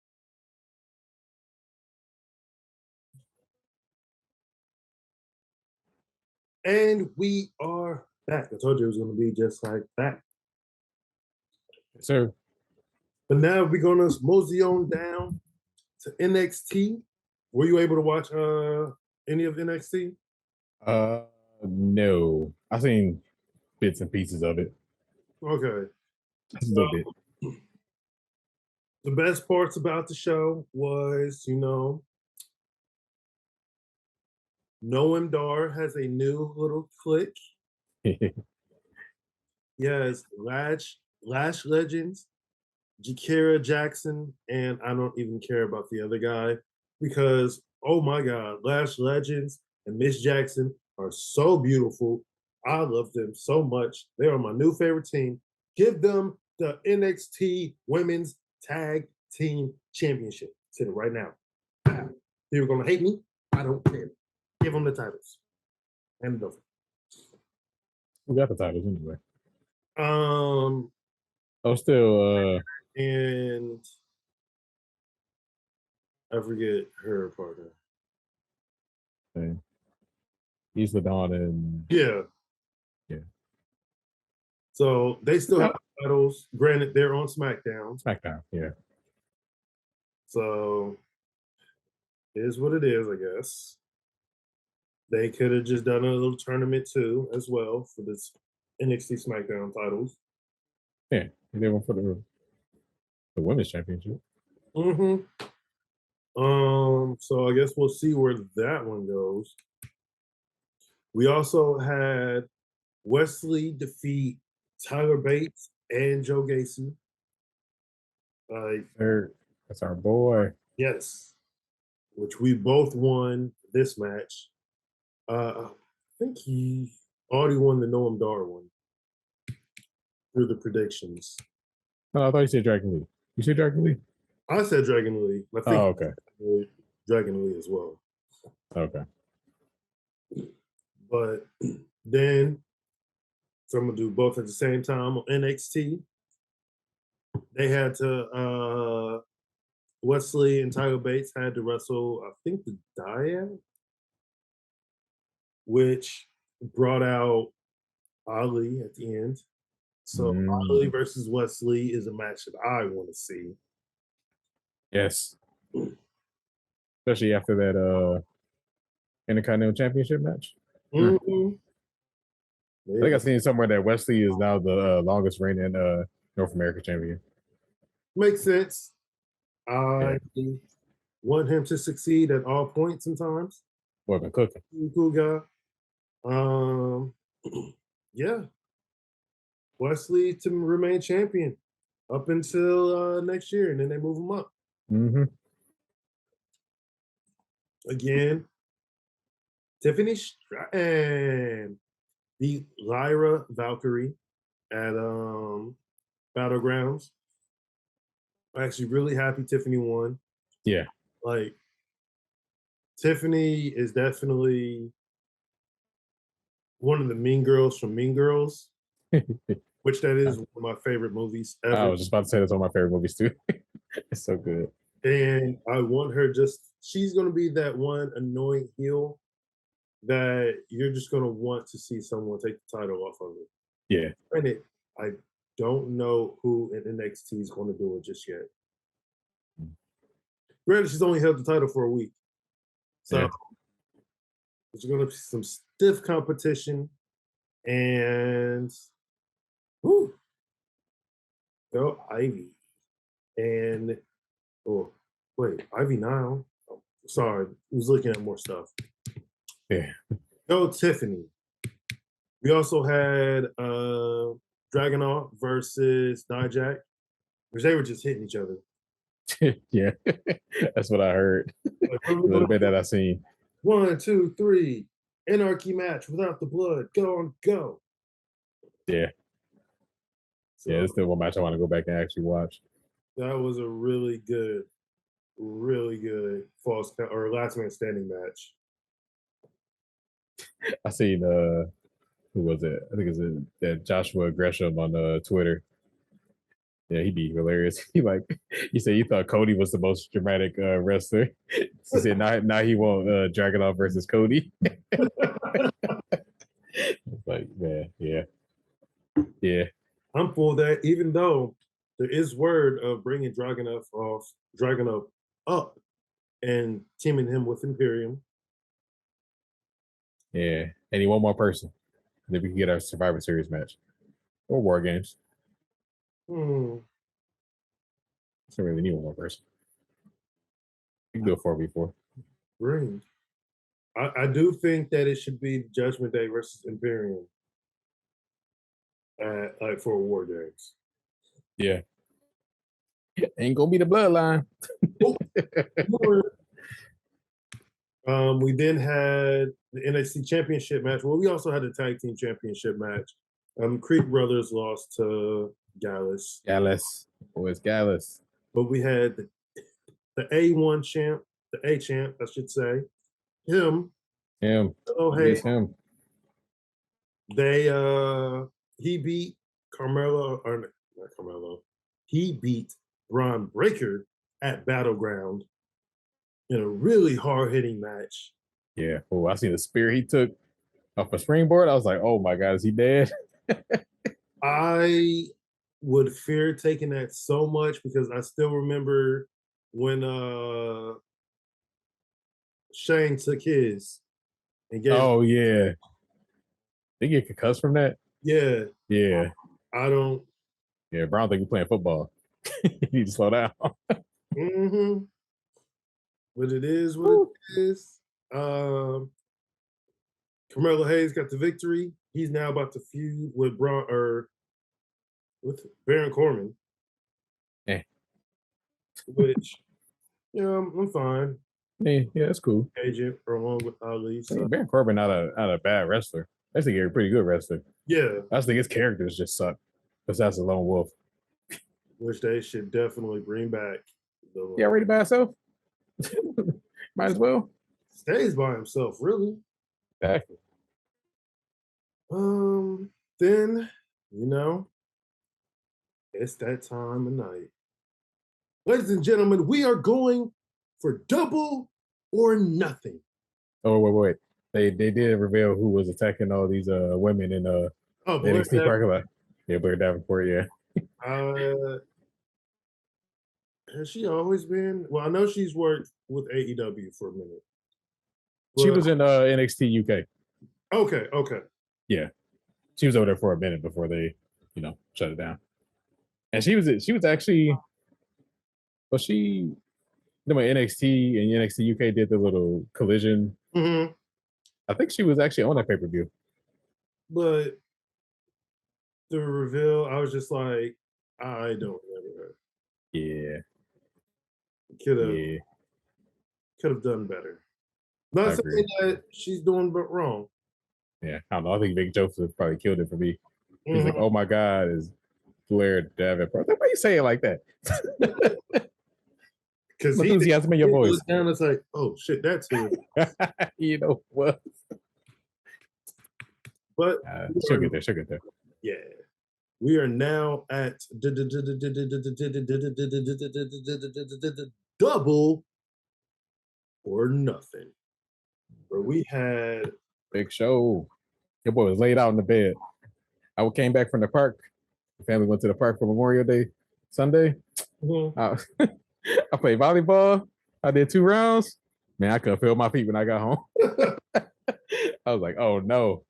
And we are back. I told you it was going to be just like that. Sir. But now we're going to mosey on down to NXT. Were you able to watch any of NXT? No. I've seen bits and pieces of it. Okay. Just a little bit. The best parts about the show was, you know, Noam Dar has a new little clique. Yes, Lash Legends, Jakira Jackson, and I don't even care about the other guy because, oh my God, Lash Legends and Miss Jackson are so beautiful. I love them so much. They are my new favorite team. Give them the NXT Women's Tag Team Championship. Say it right now. They're going to hate me. I don't care. Give them the titles. And over. We got the titles anyway. Still and I forget her partner. Okay. He's the Dawn and yeah. So they still have titles. Granted, they're on SmackDown. Yeah. So it is what it is, I guess. They could have just done a little tournament too, as well, for this NXT SmackDown titles. Yeah, they went for the women's championship. So I guess we'll see where that one goes. We also had Wesley defeat Tyler Bates and Joe Gacy. That's our boy. Yes, which we both won this match. I think he already won the Noam Dar one through the predictions. Oh, I thought you said Dragon Lee. You said Dragon Lee? I said Dragon Lee. I think okay. Dragon Lee as well. Okay. But then, so I'm gonna do both at the same time on NXT. They had to Wesley and Tyler Bates had to wrestle, I think, the Dyad, which brought out Ali at the end. So Ali versus Wesley is a match that I want to see. Yes. Especially after that Intercontinental Championship match. Mm-hmm. I think I've seen somewhere that Wesley is now the longest reigning North American champion. Makes sense. I want him to succeed at all points and times. Well, been cooking. Cool guy. Yeah. Wesley to remain champion up until next year, and then they move him up. Mm-hmm. Again, Tiffany and beat Lyra Valkyrie at Battlegrounds. I'm actually really happy Tiffany won. Yeah. Like, Tiffany is definitely one of the mean girls from Mean Girls, which that is one of my favorite movies ever. I was just about to say that's one of my favorite movies too. It's so good. And I want her she's going to be that one annoying heel that you're just going to want to see someone take the title off of it. Yeah. Granted, I don't know who in NXT is going to do it just yet. Granted, she's only held the title for a week. So there's going to be some stiff competition. And Ivy. And Ivy now. Oh, sorry, I was looking at more stuff. Yeah. Tiffany. We also had Dragunov versus Dijak, because they were just hitting each other. Yeah, that's what I heard. A little bit that I seen. 1, 2, 3, anarchy match without the blood. Go on, go. Yeah. So, yeah, it's still one match I want to go back and actually watch. That was a really good false or last man standing match. I seen who was it? I think it's that Joshua Gresham on Twitter. Yeah, he'd be hilarious. He said he thought Cody was the most dramatic wrestler. He said now he won't Dragunov versus Cody. Like, man, yeah. I'm for that, even though there is word of bringing Dragunov up and teaming him with Imperium. Yeah, and he one more person. Then we can get our Survivor Series match or War Games. So really need one more person. You can do a 4v4. Green. I do think that it should be Judgment Day versus Imperium for War Games. Yeah. Ain't gonna be the Bloodline. We then had the NXT Championship match. Well, we also had the Tag Team Championship match. Creed Brothers lost to Gallus. Boys, Gallus. But we had the A1 champ, the A champ, I should say. Him. Oh, hey. Him. He beat Carmelo, or not Carmelo. He beat Braun Breaker at Battleground in a really hard-hitting match. Yeah. Oh, I seen the spear he took off a springboard. I was like, oh my God, is he dead? I would fear taking that so much because I still remember when Shane took his and gave. Oh yeah. They get concussed from that? Yeah. Yeah. I don't. Yeah, Brown think you're playing football. You need to slow down. But it is what it is. Carmelo Hayes got the victory. He's now about to feud with with Baron Corbin. Which, I'm fine. Yeah, that's cool. Agent along with Ali. So. Baron Corbin not a bad wrestler. I think he's a pretty good wrestler. Yeah. I just think his characters just suck. Besides the lone wolf. Which they should definitely bring back. Yeah, already by himself. Might as well. Stays by himself, really. Exactly. Then, it's that time of night. Ladies and gentlemen, we are going for Double or Nothing. Oh, wait. They did reveal who was attacking all these women in NXT parking lot. Yeah, Blair Davenport, yeah. Has she always been? Well, I know she's worked with AEW for a minute. She was in NXT UK. Okay. Yeah. She was over there for a minute before they, shut it down. And she was actually, well, she, when NXT and NXT UK did the little collision. Mm-hmm. I think she was actually on that pay-per-view. But the reveal, I was just like, I don't remember her. Yeah, Could have yeah, done better. I Not agree. saying that she's doing but wrong. Yeah, I don't know. I think Vic Joseph probably killed it for me. He's like, Mhm. "Oh my God, is Blair Davenport?" I was like, why you say it like that? Because Some enthusiasm in your he voice. looked down, it's like, oh shit, that's who it is. You know what? But we She'll are, get there. She'll get there. yeah, we are now at double or nothing. Where we had Big show. Your boy was laid out in the bed. I came back from the park. The family went to the park for Memorial Day Sunday. I, I played volleyball. I did 2 rounds. Man, I couldn't feel my feet when I got home. I was like, oh no.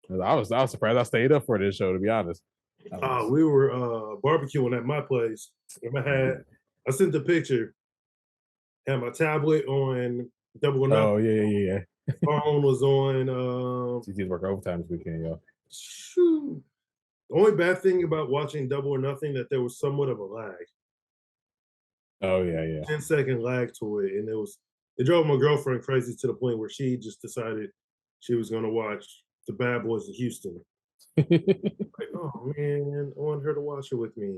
I was surprised I stayed up for this show, to be honest. we were barbecuing at my place. And I sent the picture, had my tablet on double or nothing. Oh yeah. Phone was on CT's working overtime this weekend, y'all. shoot. The only bad thing about watching double or nothing that there was somewhat of a lag. Oh yeah. 10-second lag to it. And it drove my girlfriend crazy to the point where she just decided she was gonna watch the Bad Boys of Houston. Like, oh man, I want her to watch it with me.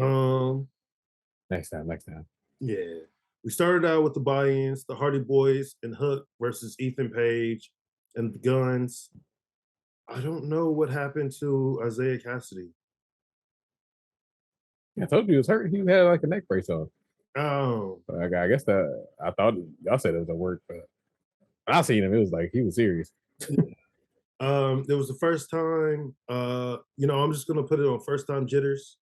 Um, Next time. yeah. We started out with the buy-ins, the Hardy Boys and Hook versus Ethan Page and the Guns. I don't know what happened to Isaiah Cassidy. I told you he was hurt. He had like a neck brace on. Um, I guess that I thought y'all said it was a work, but when I seen him, it was like he was serious. it was the first time, I'm just gonna put it on first time jitters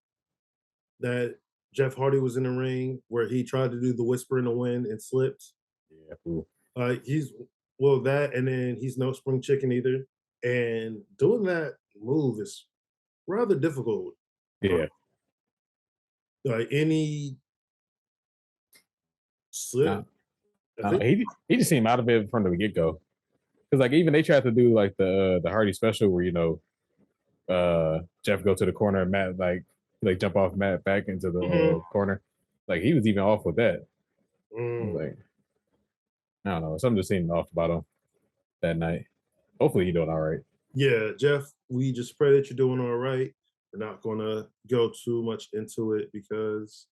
that Jeff Hardy was in the ring where he tried to do the whisper in the wind and slipped. Yeah, cool. He's that, and then he's no spring chicken either. And doing that move is rather difficult. Uh, Yeah. like any slip, I think. He just seemed out of it from the get go. Because like even they tried to do like the Hardy special where Jeff go to the corner and Matt like jump off Matt back into the Mhm. corner. Like he was even off with that. I was Mm, like, I don't know. Something just seemed off about him that night. Hopefully he doing all right. yeah, Jeff, we just pray that you're doing all right. We're not gonna go too much into it because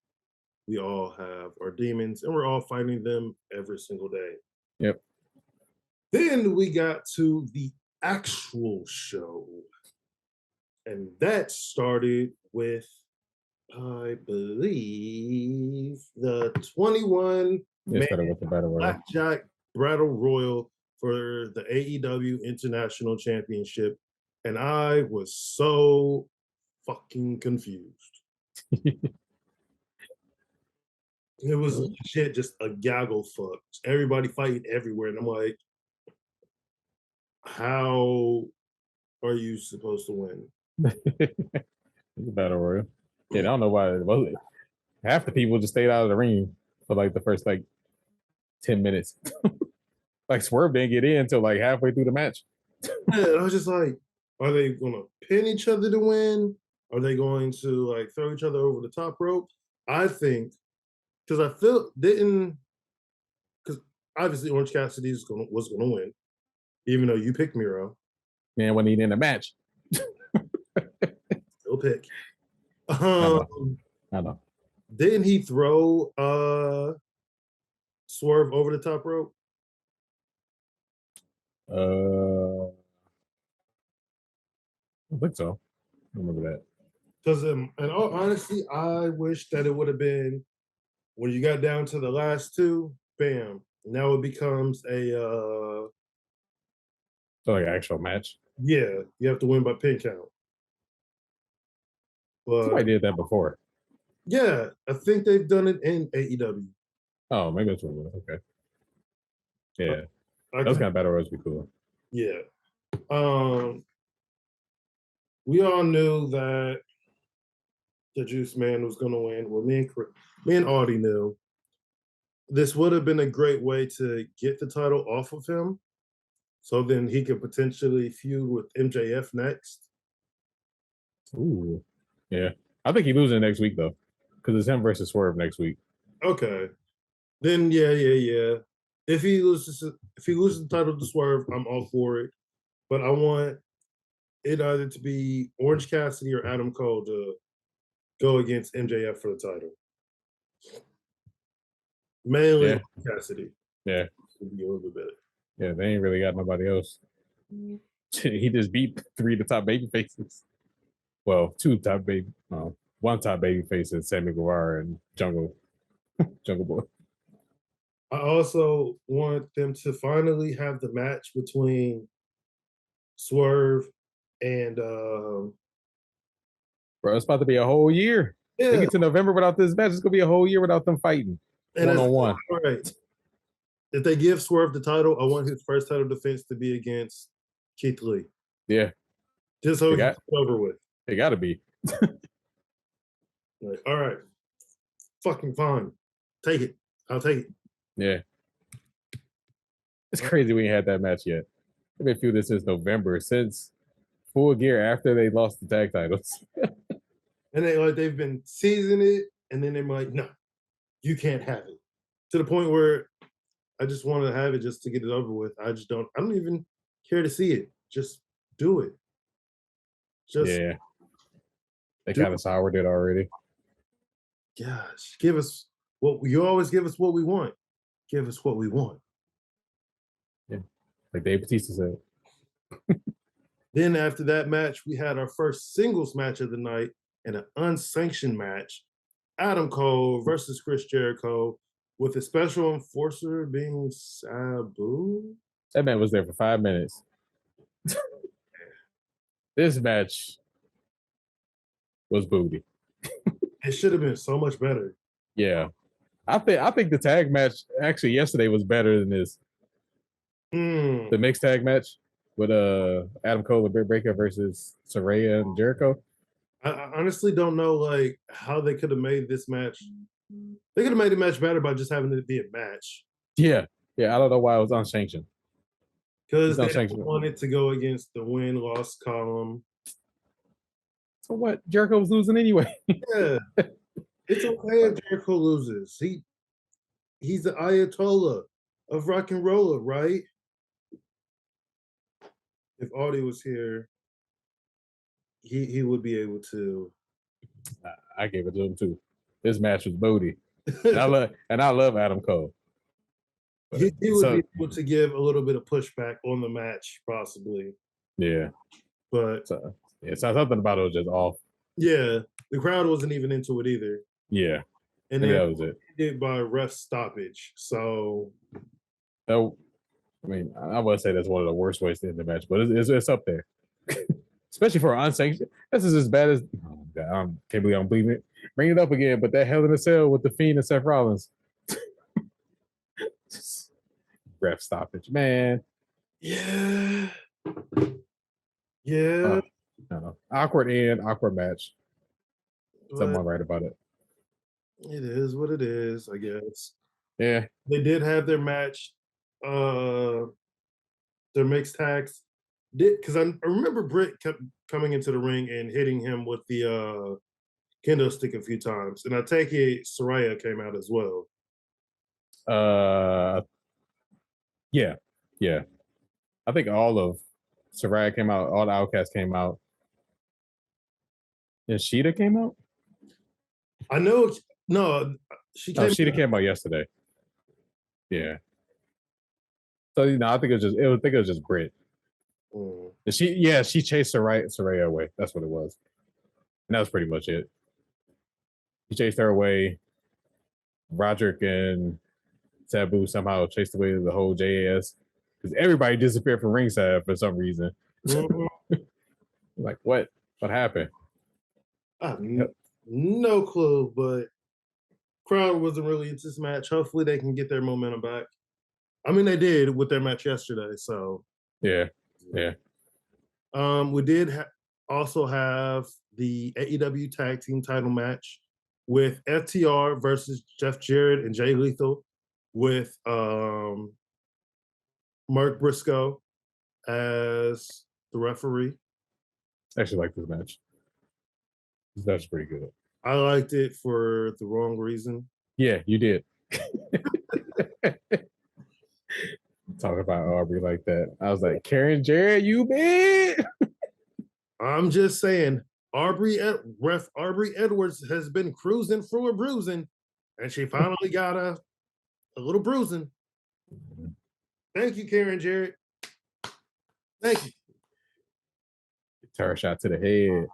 we all have our demons and we're all fighting them every single day. Yep. Then we got to the actual show, and that started with, I believe, the 21 It man started with the battle royal. blackjack battle royal for the AEW International Championship. And I was so fucking confused. It was legit just a gaggle fuck. Everybody fighting everywhere. And I'm like, how are you supposed to win? The battle royal. Yeah, I don't know why it was. Half the people just stayed out of the ring for like the first like 10 minutes. Like Swerve didn't get in until like halfway through the match. Yeah, I was just like, are they gonna pin each other to win? Are they going to like throw each other over the top rope? I think because I feel didn't because obviously Orange Cassidy was gonna win, even though you picked Miro. Man, when he in the match. Still pick. I know. Um, I know. didn't he throw Swerve over the top rope? I don't think so. I remember that. Because in all honesty, I wish that it would have been when you got down to the last two, bam. Now it becomes a So like actual match. yeah, you have to win by pin count. But Somebody did that before. yeah, I think they've done it in AEW. Oh, maybe that's what it was. Okay. Yeah. I Those could, kind of battle royals be cool. yeah. Um, we all knew that the Juice Man was going to win. Well, me and Audie knew this would have been a great way to get the title off of him, so then he could potentially feud with MJF next. Ooh, yeah. I think he losing next week though, because it's him versus Swerve next week. Okay. Then yeah. If he loses the title to Swerve, I'm all for it. But I want it either to be Orange Cassidy or Adam Cole to go against MJF for the title. Mainly Yeah, Cassidy. yeah, Would be a little bit yeah. They ain't really got nobody else. He just beat 3 of the top baby faces. Well, 2 top baby, one top baby faces, Sammy Guevara and Jungle Boy. I also want them to finally have the match between Swerve and Bro, it's about to be a whole year. They yeah, get to November without this match. It's gonna be a whole year without them fighting and one it's on one. all right. If they give Swerve the title, I want his first title defense to be against Keith Lee, Yeah, just so they we can got get it over with. they got to be. Like, all right, fucking fine, take it. I'll take it. Yeah, it's crazy we ain't had that match yet. I've been feeling this since November, since Full Gear after they lost the tag titles. And they've been seasoning it, and then they're like, no, you can't have it. To the point where I just want to have it just to get it over with. I don't even care to see it. Just do it. Just Yeah, they do kind of soured it already. gosh, give us what you always give us what we want. Give us what we want. Yeah, like Dave Batista said. Then after that match, we had our first singles match of the night and an unsanctioned match. Adam Cole versus Chris Jericho, with a special enforcer being Sabu. That man was there for 5 minutes. This match was booty. It should have been so much better. Yeah, I think the tag match actually yesterday was better than this. Mm. The mixed tag match with Adam Cole and Britt Baker versus Saraya and Jericho. I honestly don't know like how they could have made this match. They could have made the match better by just having it be a match Yeah, yeah. I don't know why it was unsanctioned. because It's they unsanctioned. wanted to go against the win-loss column. So what? Jericho was losing anyway. Yeah, it's okay if Jericho loses. He's the Ayatollah of rock and roller, right? If Audie was here, he would be able to. I gave it to him too. This match was booty, and I love Adam Cole. he would be So able to give a little bit of pushback on the match, possibly. yeah, But so yeah, so something about it was just off. yeah, the crowd wasn't even into it either. Yeah, And maybe then that was it. did by ref stoppage. So That, I mean, I would say that's one of the worst ways to end the match, but it's up there, especially for unsanctioned. This is as bad as oh God, I can't believe I'm bleeding it. Bring it up again, but that Hell in a Cell with the Fiend and Seth Rollins, ref stoppage, man. yeah, yeah. Awkward end, awkward match. Something But I'm right about it. it is what it is, I guess. Yeah, They did have their match, uh their mixed tags. Did because I remember Britt kept coming into the ring and hitting him with the kendo stick a few times. And I take it Soraya came out as well. uh, yeah, yeah. I think all of Saraya came out, all the Outcasts came out, and Sheeta came out. I know no, she No, came Sheeta out. came out yesterday. Yeah. So I think it was just Britt. Mm. She chased Saraya away. That's what it was, and that was pretty much it. He chased her away. Roderick and Sabu somehow chased away the whole JAS because everybody disappeared from ringside for some reason. Mhm. Like what? What happened? I have no clue, but crowd wasn't really into this match. Hopefully they can get their momentum back. I mean, they did with their match yesterday. So Yeah, yeah. we did also have the AEW Tag Team Title match with FTR versus Jeff Jarrett and Jay Lethal, with Mark Briscoe as the referee. I actually like this match. That's pretty good. I liked it for the wrong reason. Yeah, you did. Talk about Aubrey like that. I was like, Karen Jarrett, you big. I'm just saying, ref Aubrey Edwards has been cruising through a bruising, and she finally got a little bruising. Thank you, Karen Jarrett. Thank you. Terror shot to the head.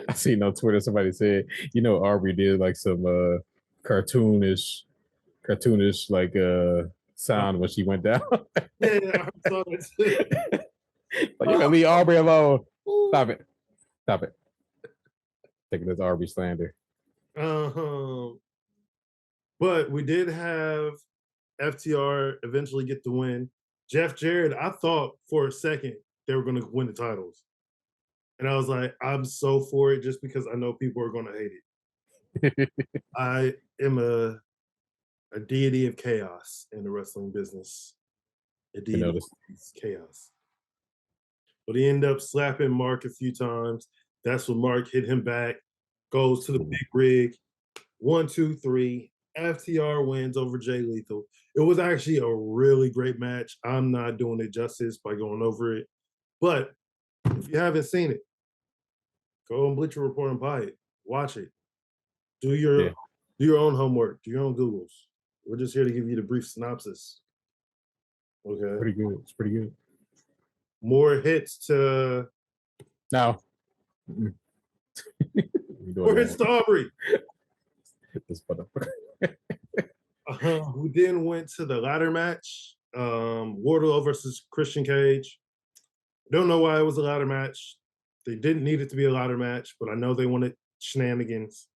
I seen on Twitter somebody said, Aubrey did like some cartoonish like sound when she went down. Yeah, I saw that too. Like, you can leave Aubrey alone. Stop it. Stop it. Taking this Aubrey slander. But we did have FTR eventually get the win. Jeff Jarrett, I thought for a second they were going to win the titles. And I was like, I'm so for it just because I know people are going to hate it. I am a deity of chaos in the wrestling business. A deity of chaos. But he ended up slapping Mark a few times. That's when Mark hit him back, goes to the big rig. 1, 2, 3. FTR wins over Jay Lethal. It was actually a really great match. I'm not doing it justice by going over it. But if you haven't seen it, go on Bleacher Report and buy it. Watch it. Do your own homework. Do your own Googles. We're just here to give you the brief synopsis. Okay. Pretty good. It's pretty good. More hits to now. More hits to Aubrey. We then went to the ladder match. Wardlow versus Christian Cage. Don't know why it was a ladder match. They didn't need it to be a ladder match, but I know they wanted shenanigans.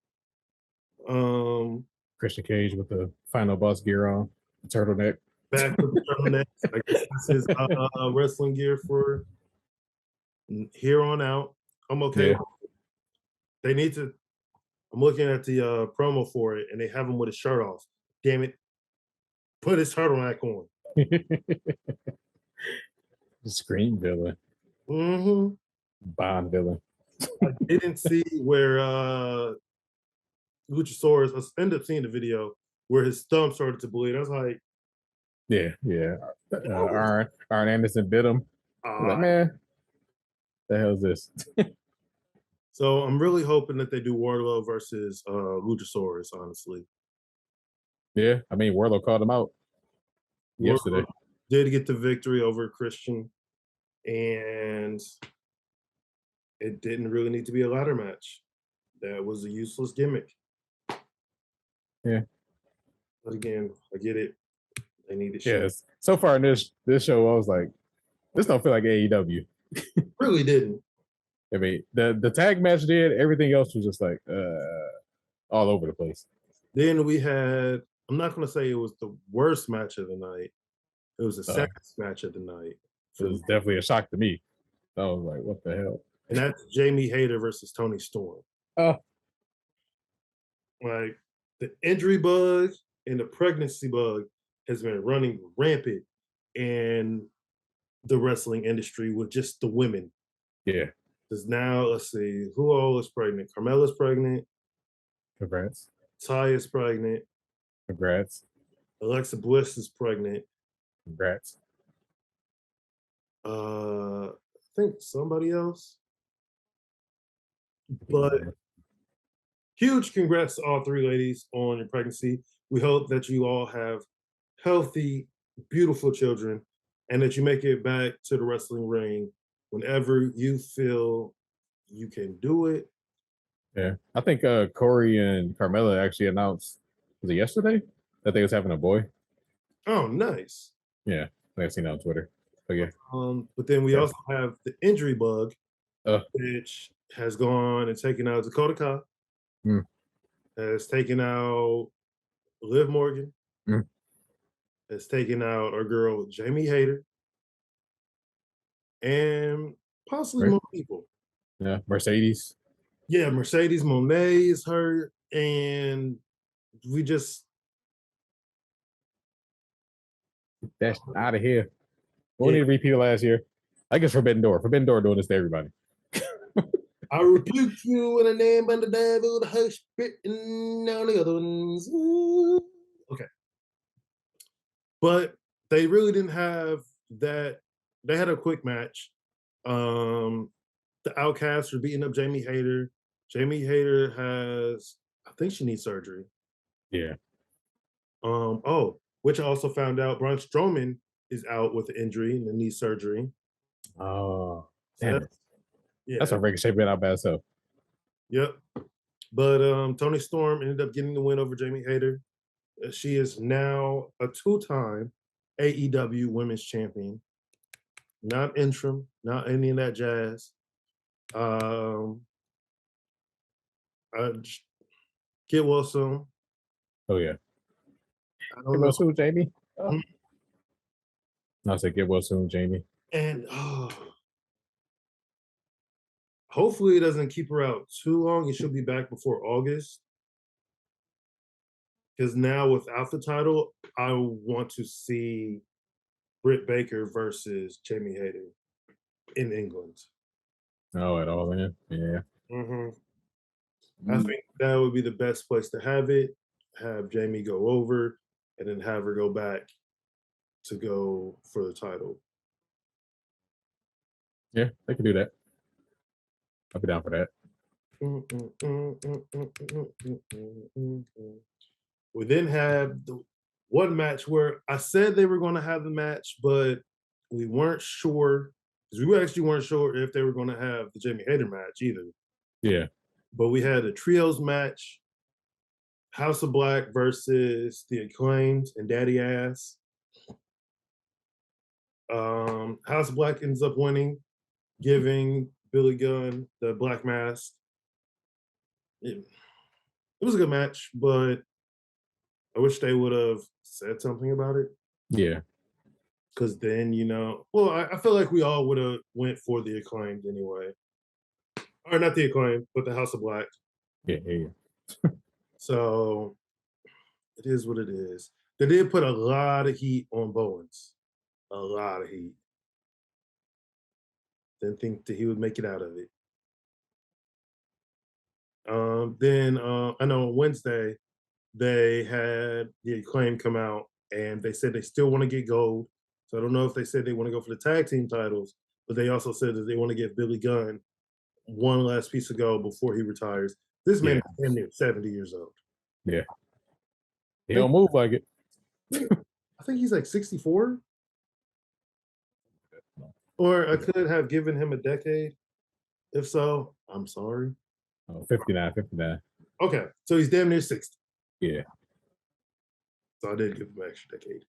Christian Cage with the final boss gear on, the turtleneck. Back with the turtleneck. I guess this is wrestling gear for here on out. I'm okay. Yeah. They need to. I'm looking at the promo for it, and they have him with his shirt off. Damn it! Put his turtleneck on. The Scream villain. Mm-hmm. Bond villain. I didn't see where Luchasaurus. I ended up seeing the video where his thumb started to bleed. I was like, yeah. Arn Anderson bit him. Like, man, the hell is this? So I'm really hoping that they do Wardlow versus Luchasaurus, honestly. Yeah, I mean, Wardlow called him out yesterday. Did get the victory over Christian, and it didn't really need to be a ladder match. That was a useless gimmick. Yeah. But again, I get it. They need it. Yes. So far in this show, I was like, this don't feel like AEW. Really didn't. I mean, the tag match did. Everything else was just like all over the place. Then we had, I'm not going to say it was the worst match of the night. It was the second match of the night. It was definitely a shock to me. I was like, what the hell? And that's Jamie Hayter versus Tony Storm. Like, the injury bug and the pregnancy bug has been running rampant in the wrestling industry with just the women. Yeah. Because now, let's see, who all is pregnant? Carmella's pregnant. Congrats. Ty is pregnant. Congrats. Alexa Bliss is pregnant. Congrats. I think somebody else. But huge congrats to all three ladies on your pregnancy. We hope that you all have healthy, beautiful children and that you make it back to the wrestling ring whenever you feel you can do it. Yeah. I think Corey and Carmella actually announced, was it yesterday, that they was having a boy? Oh, nice. Yeah. I've seen that on Twitter. But yeah. But then we also have the injury bug, which has gone and taken out Dakota Kai, has taken out Liv Morgan, has taken out our girl Jamie Hayter, and possibly more people. Yeah, Mercedes. Yeah, Mercedes Monet is hurt, and we just that's out of here. We need to repeat last year. I guess Forbidden Door. Forbidden Door doing this to everybody. I rebuke you in the name of the devil, the Holy Spirit, and all the other ones. Ooh. Okay. But they really didn't have that. They had a quick match. The Outcasts were beating up Jamie Hayter. Jamie Hayter has, I think she needs surgery. Yeah. Which I also found out Braun Strowman is out with an injury and needs surgery. Oh, So damn it. yeah, That's a Ricochet been out bad self. yep. But Tony Storm ended up getting the win over Jamie Hayter. She is now a two-time AEW Women's Champion. Not interim, not any of that jazz. Um, Get well soon. Oh yeah. I Get don't well know. soon, Jamie. Hmm. I said get well soon, Jamie. And hopefully it doesn't keep her out too long. It should be back before August. Because now without the title, I want to see Britt Baker versus Jamie Hayter in England. Oh, at all in. Yeah. I think that would be the best place to have it. Have Jamie go over and then have her go back to go for the title. Yeah, they can do that. I'll be down for that. We then have the one match where I said they were going to have the match, but we weren't sure because we actually weren't sure if they were going to have the Jamie Hayter match either. Yeah. But we had a trios match, House of Black versus the Acclaimed and Daddy Ass. House of Black ends up winning, giving Billy Gunn the Black Mask. It was a good match, but I wish they would have said something about it. Yeah. Because then, well, I feel like we all would have went for the Acclaimed anyway. Or not the Acclaimed, but the House of Black. Yeah. Yeah. So it is what it is. They did put a lot of heat on Bowens. A lot of heat. Didn't think that he would make it out of it. Then I know on Wednesday they had the Acclaim come out and they said they still want to get gold. So I don't know if they said they want to go for the tag team titles, but they also said that they want to give Billy Gunn one last piece of gold before he retires. This man is damn near 70 years old. Yeah. He don't move like it. I think he's like 64. Or I could have given him a decade. If so, I'm sorry. Oh, 59. Okay, so he's damn near 60. Yeah. So I did give him an extra decade.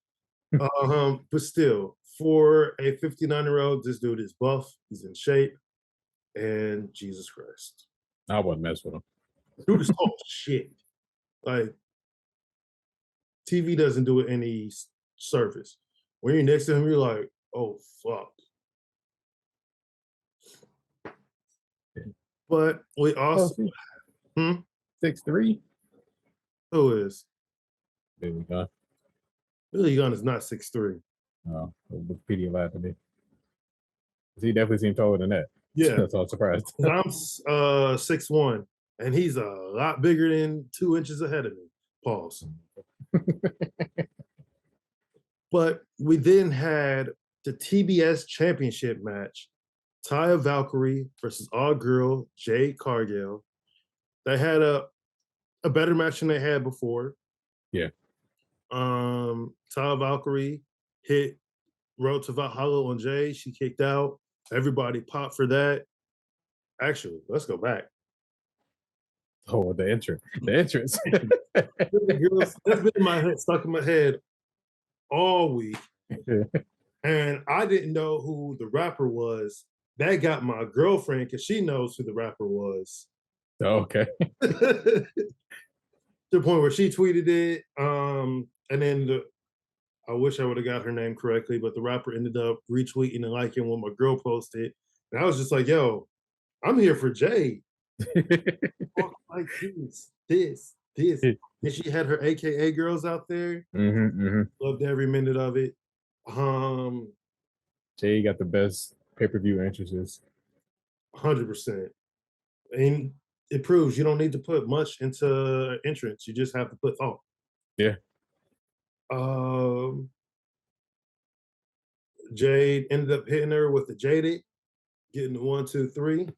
But still, for a 59-year-old, this dude is buff, he's in shape, and Jesus Christ. I wouldn't mess with him. Dude is tall shit. Like, TV doesn't do it any service. When you're next to him, you're like, oh, fuck. But we also... 6'3"? Who is? Billy Gunn. Billy Gunn is not 6'3". Oh, Wikipedia lied to me. He definitely seemed taller than that. Yeah. That's all surprised. I'm 6'1", and he's a lot bigger than 2 inches ahead of me. Pause. But we then had the TBS Championship match, Taya Valkyrie versus All Girl Jade Cargill. They had a better match than they had before. Yeah. Taya Valkyrie hit Road to Valhalla on Jade. She kicked out. Everybody popped for that. Actually, let's go back. Oh, the entrance. The entrance. That's been in my head, stuck in my head all week. And I didn't know who the rapper was. That got my girlfriend because she knows who the rapper was. Okay. To the point where she tweeted it. And then I wish I would have got her name correctly, but the rapper ended up retweeting and liking what my girl posted. And I was just like, yo, I'm here for Jade. Like this. And she had her AKA girls out there. Loved every minute of it. Jay got the best pay-per-view entrances. 100%. And it proves you don't need to put much into entrance. You just have to put thought. Yeah. Jade ended up hitting her with the jaded, getting the 1, 2, 3.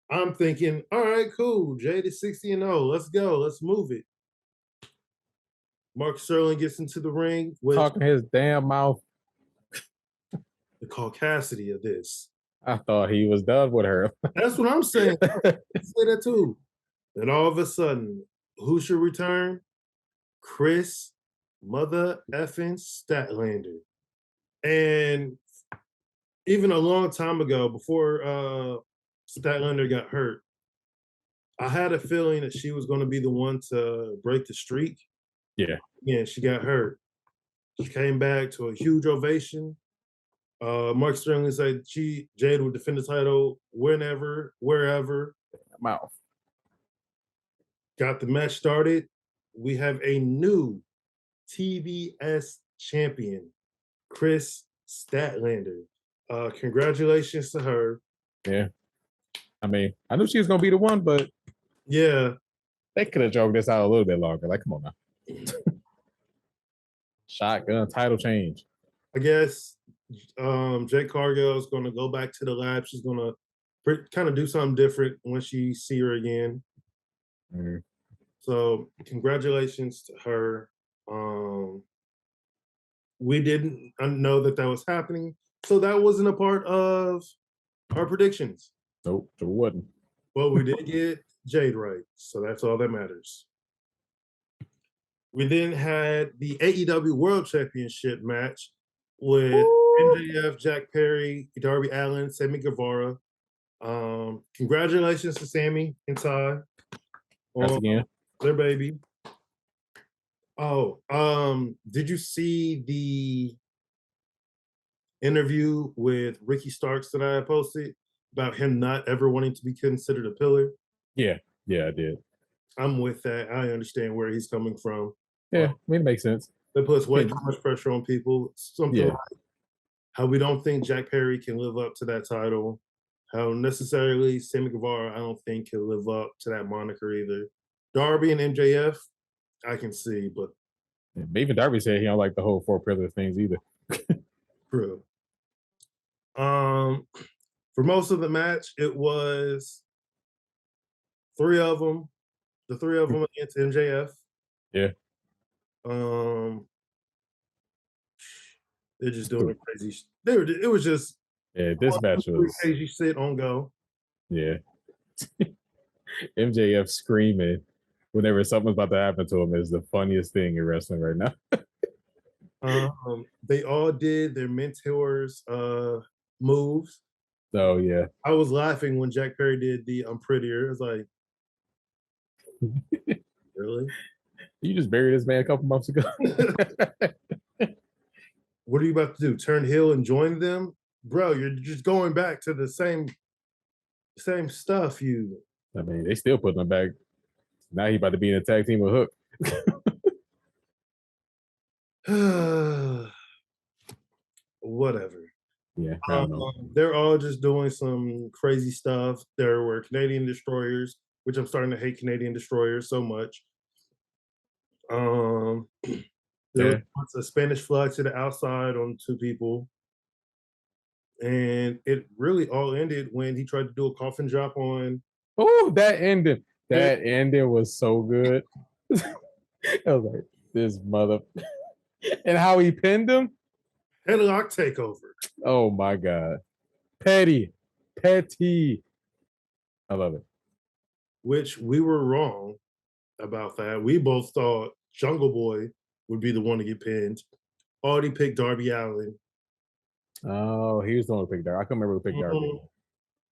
I'm thinking, all right, cool. Jade is 60-0. Let's go. Let's move it. Mark Sterling gets into the ring with Talking his damn mouth. the caucasity of this. I thought he was done with her. That's what I'm saying. I say that too. And all of a sudden, who should return? Chris Mother effing Statlander. And even a long time ago, before Statlander got hurt, I had a feeling that she was going to be the one to break the streak. Yeah. Yeah, she got hurt. She came back to a huge ovation. Mark Sterling said Jade would defend the title whenever, wherever. Mouth. Got the match started. We have a new TBS champion, Chris Statlander. Congratulations to her. Yeah. I mean, I knew she was gonna be the one, but yeah, they could have joked this out a little bit longer. Like, come on now. Shotgun title change. I guess Jade Cargill is going to go back to the lab. She's going to kind of do something different when she see her again. Mm-hmm. So congratulations to her. We didn't know that was happening, so that wasn't a part of our predictions. Nope, it wasn't. But we did get Jade right, so that's all that matters. We then had the AEW World Championship match with MJF, Jack Perry, Darby Allin, Sammy Guevara. Congratulations to Sammy and Ty Once again, their baby. Oh, did you see the interview with Ricky Starks that I posted about him not ever wanting to be considered a pillar? Yeah, I did. I'm with that. I understand where he's coming from. Yeah, I mean, it makes sense. It puts way too much pressure on people. Something like how we don't think Jack Perry can live up to that title. How necessarily Sammy Guevara, I don't think, can live up to that moniker either. Darby and MJF, I can see, but even Darby said he don't like the whole 4 pillar things either. True. For most of the match, it was 3 of them. The 3 of them against MJF. Yeah. They're just doing crazy. It was just this match was crazy shit on go. Yeah. MJF screaming whenever something's about to happen to him is the funniest thing in wrestling right now. They all did their mentors moves. Oh yeah. I was laughing when Jack Perry did the I'm prettier. It's like, really? You just buried this man a couple months ago. What are you about to do? Turn heel and join them? Bro, you're just going back to the same stuff. I mean, they still putting him back. Now he about to be in a tag team with Hook. Whatever. Yeah, I don't know. They're all just doing some crazy stuff. There were Canadian destroyers, which I'm starting to hate Canadian destroyers so much. There was a Spanish flag to the outside on 2 people. And it really all ended when he tried to do a coffin drop on. Oh, that ending. That ending was so good. I was like, this mother. And how he pinned him? Headlock takeover. Oh my God. Petty. I love it. Which we were wrong about that. We both thought Jungle Boy would be the one to get pinned. Already picked Darby Allin. Oh, he was the one who picked Darby. I couldn't remember who picked Darby.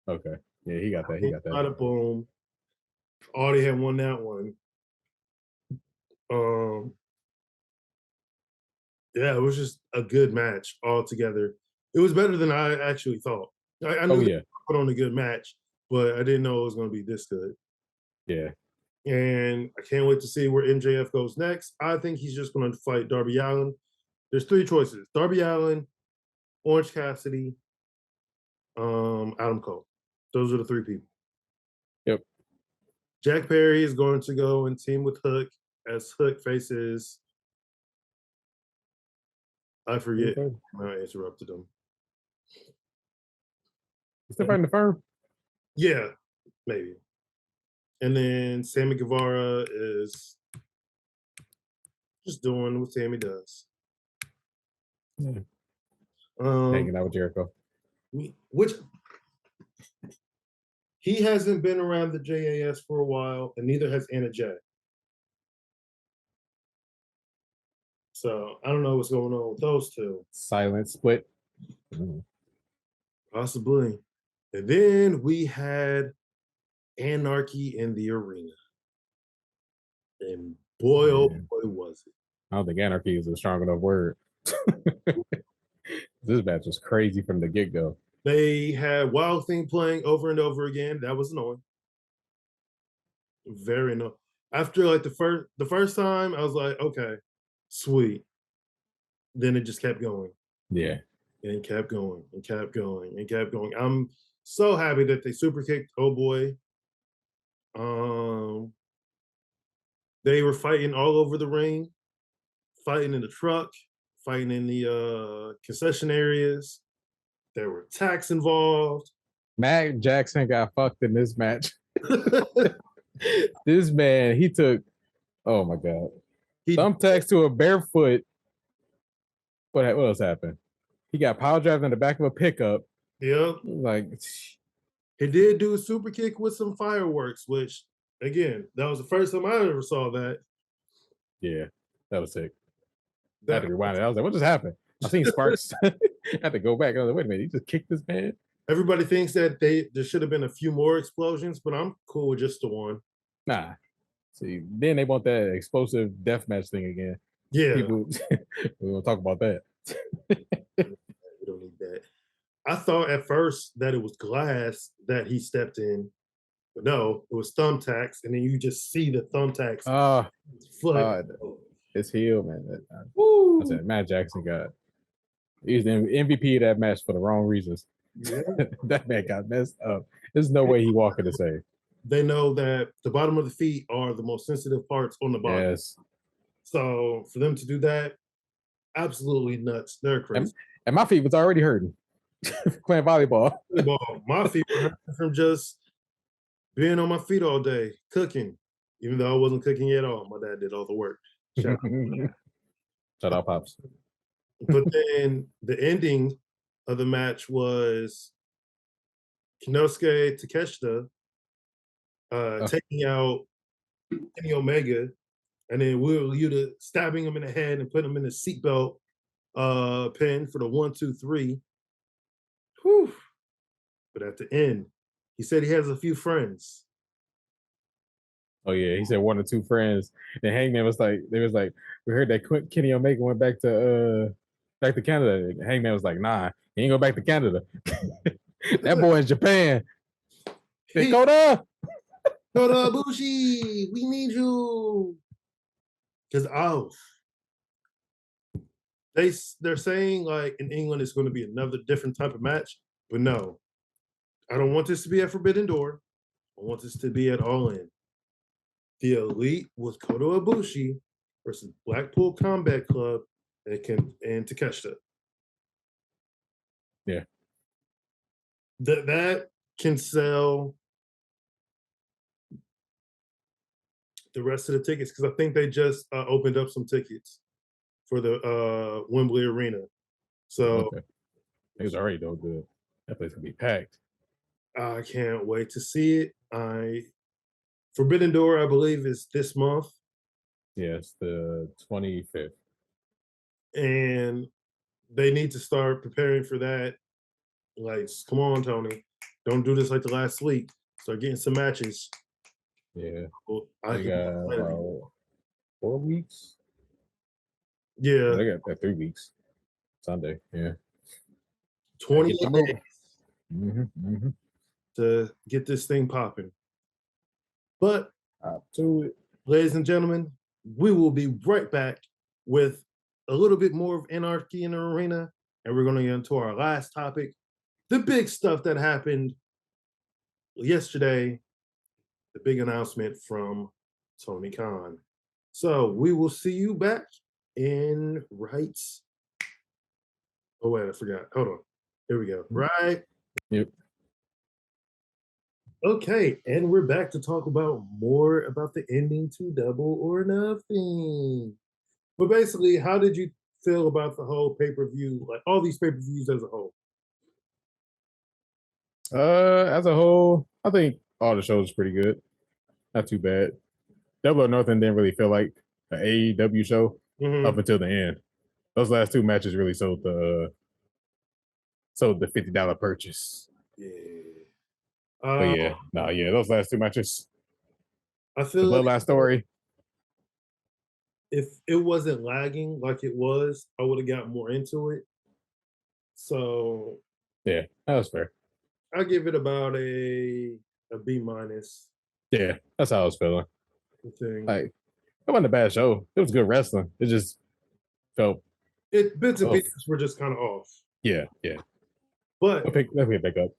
Okay. Yeah, he got that. He got that. Bada boom. Already had won that one. Yeah, it was just a good match altogether. It was better than I actually thought. I knew they put on a good match, but I didn't know it was going to be this good. Yeah. And I can't wait to see where MJF goes next. I think he's just going to fight Darby Allin. There's 3 choices: Darby Allin, Orange Cassidy, Adam Cole. Those are the 3 people. Yep. Jack Perry is going to go and team with Hook as Hook faces. I forget. I interrupted him. You still fighting the Firm? Yeah, maybe. And then Sammy Guevara is just doing what Sammy does. Yeah. Hanging out with Jericho. Which he hasn't been around the JAS for a while, and neither has Anna Jay. So I don't know what's going on with those two. Silent split. Possibly. And then we had Anarchy in the arena. And boy, oh boy, was it. I don't think anarchy is a strong enough word. This match was crazy from the get-go. They had Wild Thing playing over and over again. That was annoying. Very annoying. After like the first time, I was like, okay, sweet. Then it just kept going. Yeah. And it kept going and kept going and kept going. I'm so happy that they super kicked Oh Boy. They were fighting all over the ring, fighting in the truck, fighting in the concession areas. There were attacks involved. Matt Jackson got fucked in this match. This man, he took, oh my God, thumbtacks to a barefoot. What else happened? He got power drive in the back of a pickup. Yep. Like, he did do a super kick with some fireworks, which, again, that was the first time I ever saw that. Yeah, that was sick. I had to rewind it. I was like, what just happened? I seen sparks. I had to go back. I was like, wait a minute, you just kicked this man? Everybody thinks that there should have been a few more explosions, but I'm cool with just the one. Nah. See, then they want that explosive deathmatch thing again. Yeah. People, we won't talk about that. We don't need that. I thought at first that it was glass that he stepped in, but no, it was thumbtacks, and then you just see the thumbtacks. His heel, man. I said, Matt Jackson he's the MVP of that match for the wrong reasons. Yeah. That man got messed up. There's no way he walking the same. They know that the bottom of the feet are the most sensitive parts on the body. Yes. So for them to do that, absolutely nuts. They're crazy. And my feet was already hurting playing volleyball. My feet were hurting from just being on my feet all day, cooking, even though I wasn't cooking at all. My dad did all the work. Shout out, Pops. But then the ending of the match was Kinosuke Takeshita taking out Kenny Omega, and then Will Yuta stabbing him in the head and putting him in the seatbelt pin for the 1, 2, 3. Whew. But at the end, he said he has a few friends. Oh yeah, he said 1 or 2 friends. And Hangman was like, we heard that Kenny Omega went back to Canada. And Hangman was like, nah, he ain't go back to Canada. That boy in Japan. Kota Ibushi, we need you. Because they're saying like in England it's going to be another different type of match, but no, I don't want this to be at Forbidden Door. I want this to be at All In. The Elite with Kota Ibushi versus Blackpool Combat Club and Takeshita. Yeah. That can sell the rest of the tickets because I think they just opened up some tickets for the Wembley Arena. So it was already though good. That place gonna be packed. I can't wait to see it. Forbidden Door, I believe, is this month. Yes, the 25th. And they need to start preparing for that. Like, come on, Tony. Don't do this like the last week. Start getting some matches. Yeah. I got about 4 weeks. Yeah. They got 3 weeks. Sunday. Yeah. 20 days to get this thing popping. But ladies and gentlemen, we will be right back with a little bit more of Anarchy in the Arena, and we're going to get into our last topic, the big stuff that happened yesterday the big announcement from Tony Khan. So we will see you back in rights. Oh wait, I forgot. Hold on. Here we go. Right. Yep. Okay, and we're back to talk about more about the ending to Double or Nothing. But basically, how did you feel about the whole pay-per-view, like all these pay-per-views as a whole? As a whole, I think all the shows are pretty good. Not too bad. Double or Nothing didn't really feel like an AEW show up Mm-hmm. until the end. Those last two matches really sold the $50 purchase. Yeah. But yeah, those last two matches, I the feel like Bloodline story, if it wasn't lagging like it was, I would have got more into it. So yeah, that was fair. I give it about a B minus Yeah, that's how I was feeling. thing. Like, it wasn't a bad show. It was good wrestling. It just felt, It bits and oh, pieces were just kind of off. yeah. But Let's pick up.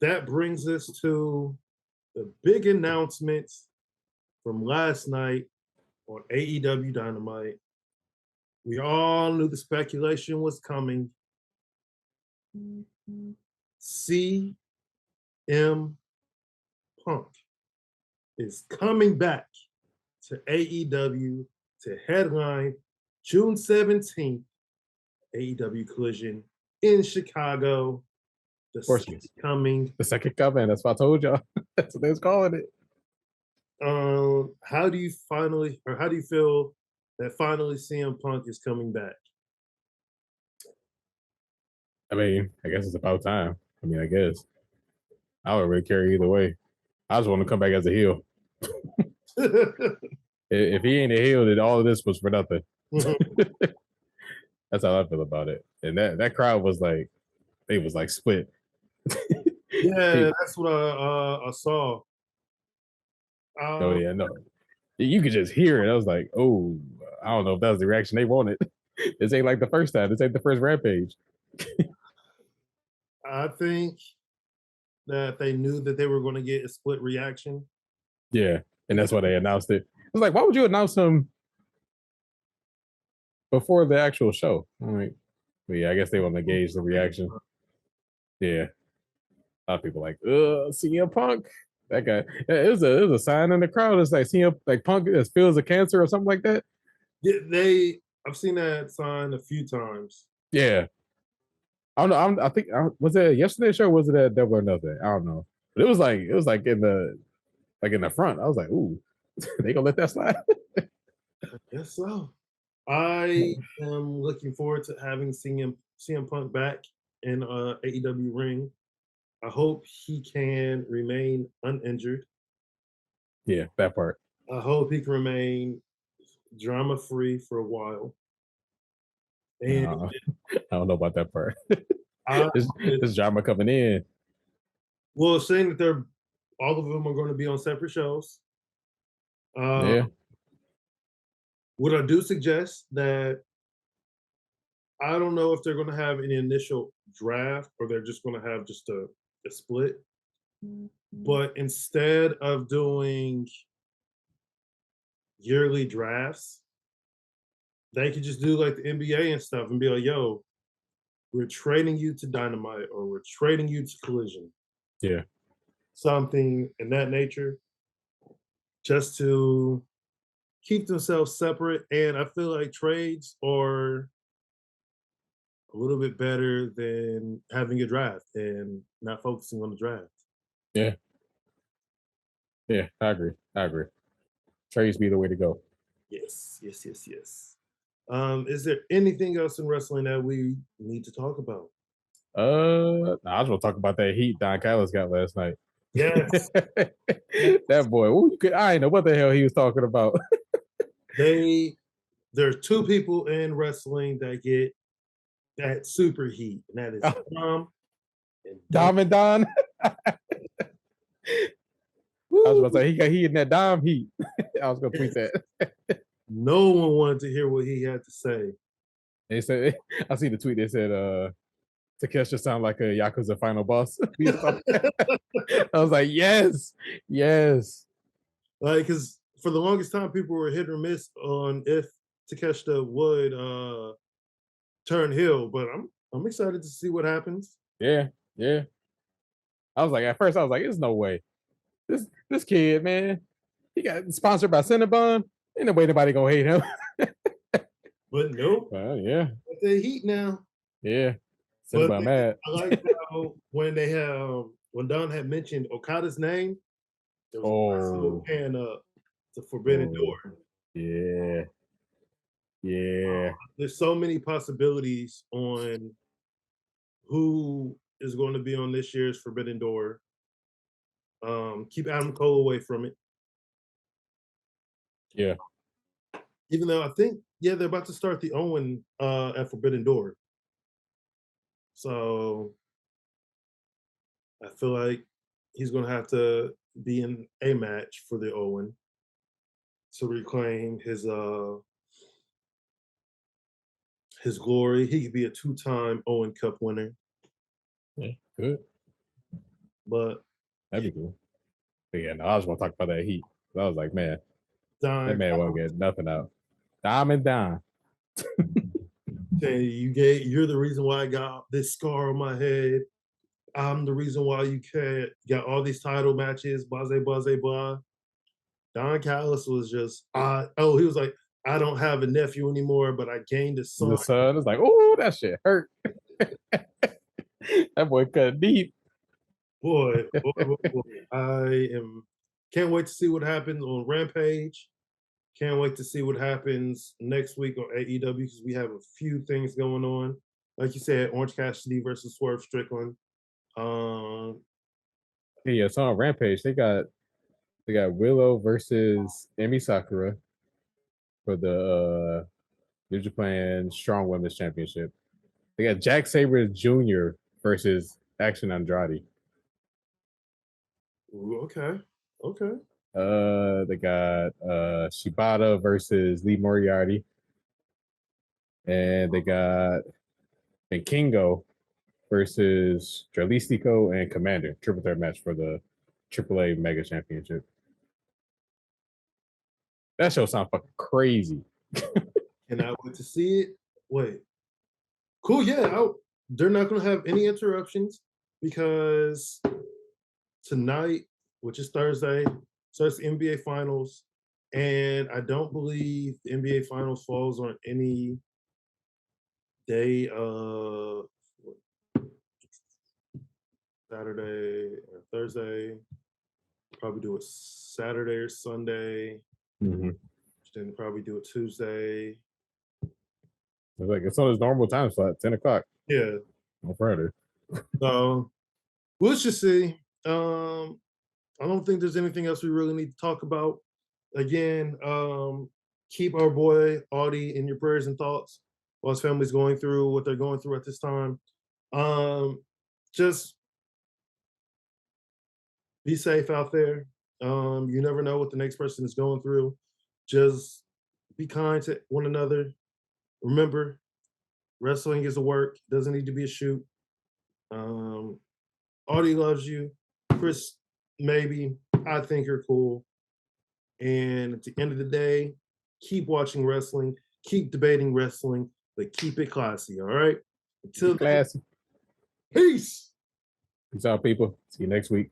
that brings us to the big announcement from last night on AEW Dynamite. We all knew the speculation was coming. CM Punk is coming back to AEW to headline June 17th, AEW Collision in Chicago. The Of course, second coming. the second coming. That's what I told y'all. That's what they was calling it. How do you feel that finally CM Punk is coming back? I mean, I guess it's about time. I mean, I guess I don't really care either way. I just want to come back as a heel. If he ain't a heel, then all of this was for nothing. That's how I feel about it. And that crowd was like, they was like split. Yeah, that's what I saw. Oh yeah, no, you could just hear it. I was like, oh, I don't know if that was the reaction they wanted. This ain't like the first time. This ain't the first Rampage. I think that they knew that they were going to get a split reaction. Yeah, and that's why they announced it. I was like, why would you announce him before the actual show? I'm like, but yeah, I guess they want to gauge the reaction. Yeah, a lot of people like, CM Punk. That guy. It was a sign in the crowd. It's like CM like Punk feels a cancer or something like that. Yeah, I've seen that sign a few times. Yeah, I don't know. I think was it yesterday's show? Or was it at Double or Nothing? I don't know. But it was like in the front. I was like, ooh, they gonna let that slide? I guess so. I am looking forward to having CM Punk back in AEW ring. I hope he can remain uninjured. Yeah, that part. I hope he can remain drama free for a while. And Uh, I don't know about that part. I, This drama coming in. well, saying that all of them are going to be on separate shows. Yeah, What I do suggest that I don't know if they're going to have any initial draft or they're just going to have just a split. But instead of doing yearly drafts, they could just do like the NBA and stuff and be like, yo, we're trading you to Dynamite or we're trading you to Collision. yeah, Something in that nature, just to keep themselves separate. And I feel like trades are a little bit better than having a draft and not focusing on the draft. yeah, yeah. I agree. Trades be the way to go. Yes. Is there anything else in wrestling that we need to talk about? I just want to talk about that heat Don Callis got last night. Yes. That boy, ooh, I didn't know what the hell he was talking about. There's two people in wrestling that get that super heat, and that is Dom and Don. Dom and Don. I was about to say he in that Dom heat. I was gonna tweet that. No one wanted to hear what he had to say. They said I see the tweet. They said Takeshi sound like a Yakuza final boss. I was like, yes. Like, because for the longest time, people were hit or miss on if Takeshita would turn heel, but I'm excited to see what happens. Yeah. I was like, at first, I was like, there's no way. This kid, man, he got sponsored by Cinnabon. Ain't no way nobody gonna hate him. But nope, Yeah. they heat now. Yeah. But Cinnabon mad. I like how when Don had mentioned Okada's name, there was a nice little pan up to Forbidden Door. Yeah. There's so many possibilities on who is going to be on this year's Forbidden Door. Keep Adam Cole away from it. Yeah. Even though I think, they're about to start the Owen at Forbidden Door. So I feel like he's going to have to be in a match for the Owen to reclaim his glory. He could be a 2-time Owen Cup winner. Yeah, good. But that'd be cool. But yeah, no, I just want to talk about that heat. I was like, man, that man won't get nothing out. Diamond down. You're the reason why I got this scar on my head. I'm the reason why you got all these title matches, blah, blah. Don Callis was just, he was like, I don't have a nephew anymore, but I gained a son. The son is like, oh, that shit hurt. That boy cut deep. Boy. Can't wait to see what happens on Rampage. Can't wait to see what happens next week on AEW because we have a few things going on. Like you said, Orange Cassidy versus Swerve Strickland. Yeah, so on Rampage, they got Willow versus Emi Sakura for the New Japan Strong Women's Championship. They got Jack Sabre Jr. versus Action Andrade. Ooh, okay. They got Shibata versus Lee Moriarty. And they got Kingo versus Dralistico and Commander. Triple threat match for the AAA Mega Championship. That show sounds fucking crazy. Cannot wait to see it. Wait. Cool, yeah. They're not going to have any interruptions because tonight, which is Thursday, starts the NBA Finals. And I don't believe the NBA Finals falls on any day of Saturday or Thursday. Probably do it Saturday or Sunday. Mm-hmm. Then probably do it Tuesday. It's like it's on his normal time slot, 10 o'clock. Yeah. On Friday. So we'll just see. I don't think there's anything else we really need to talk about. Again, keep our boy Audie in your prayers and thoughts while his family's going through what they're going through at this time. Just be safe out there. You never know what the next person is going through. Just be kind to one another. Remember, wrestling is a work. It doesn't need to be a shoot. Audie loves you. Chris, maybe. I think you're cool. And at the end of the day, keep watching wrestling, keep debating wrestling, but keep it classy, all right? Until classy. Peace. Peace out, people. See you next week.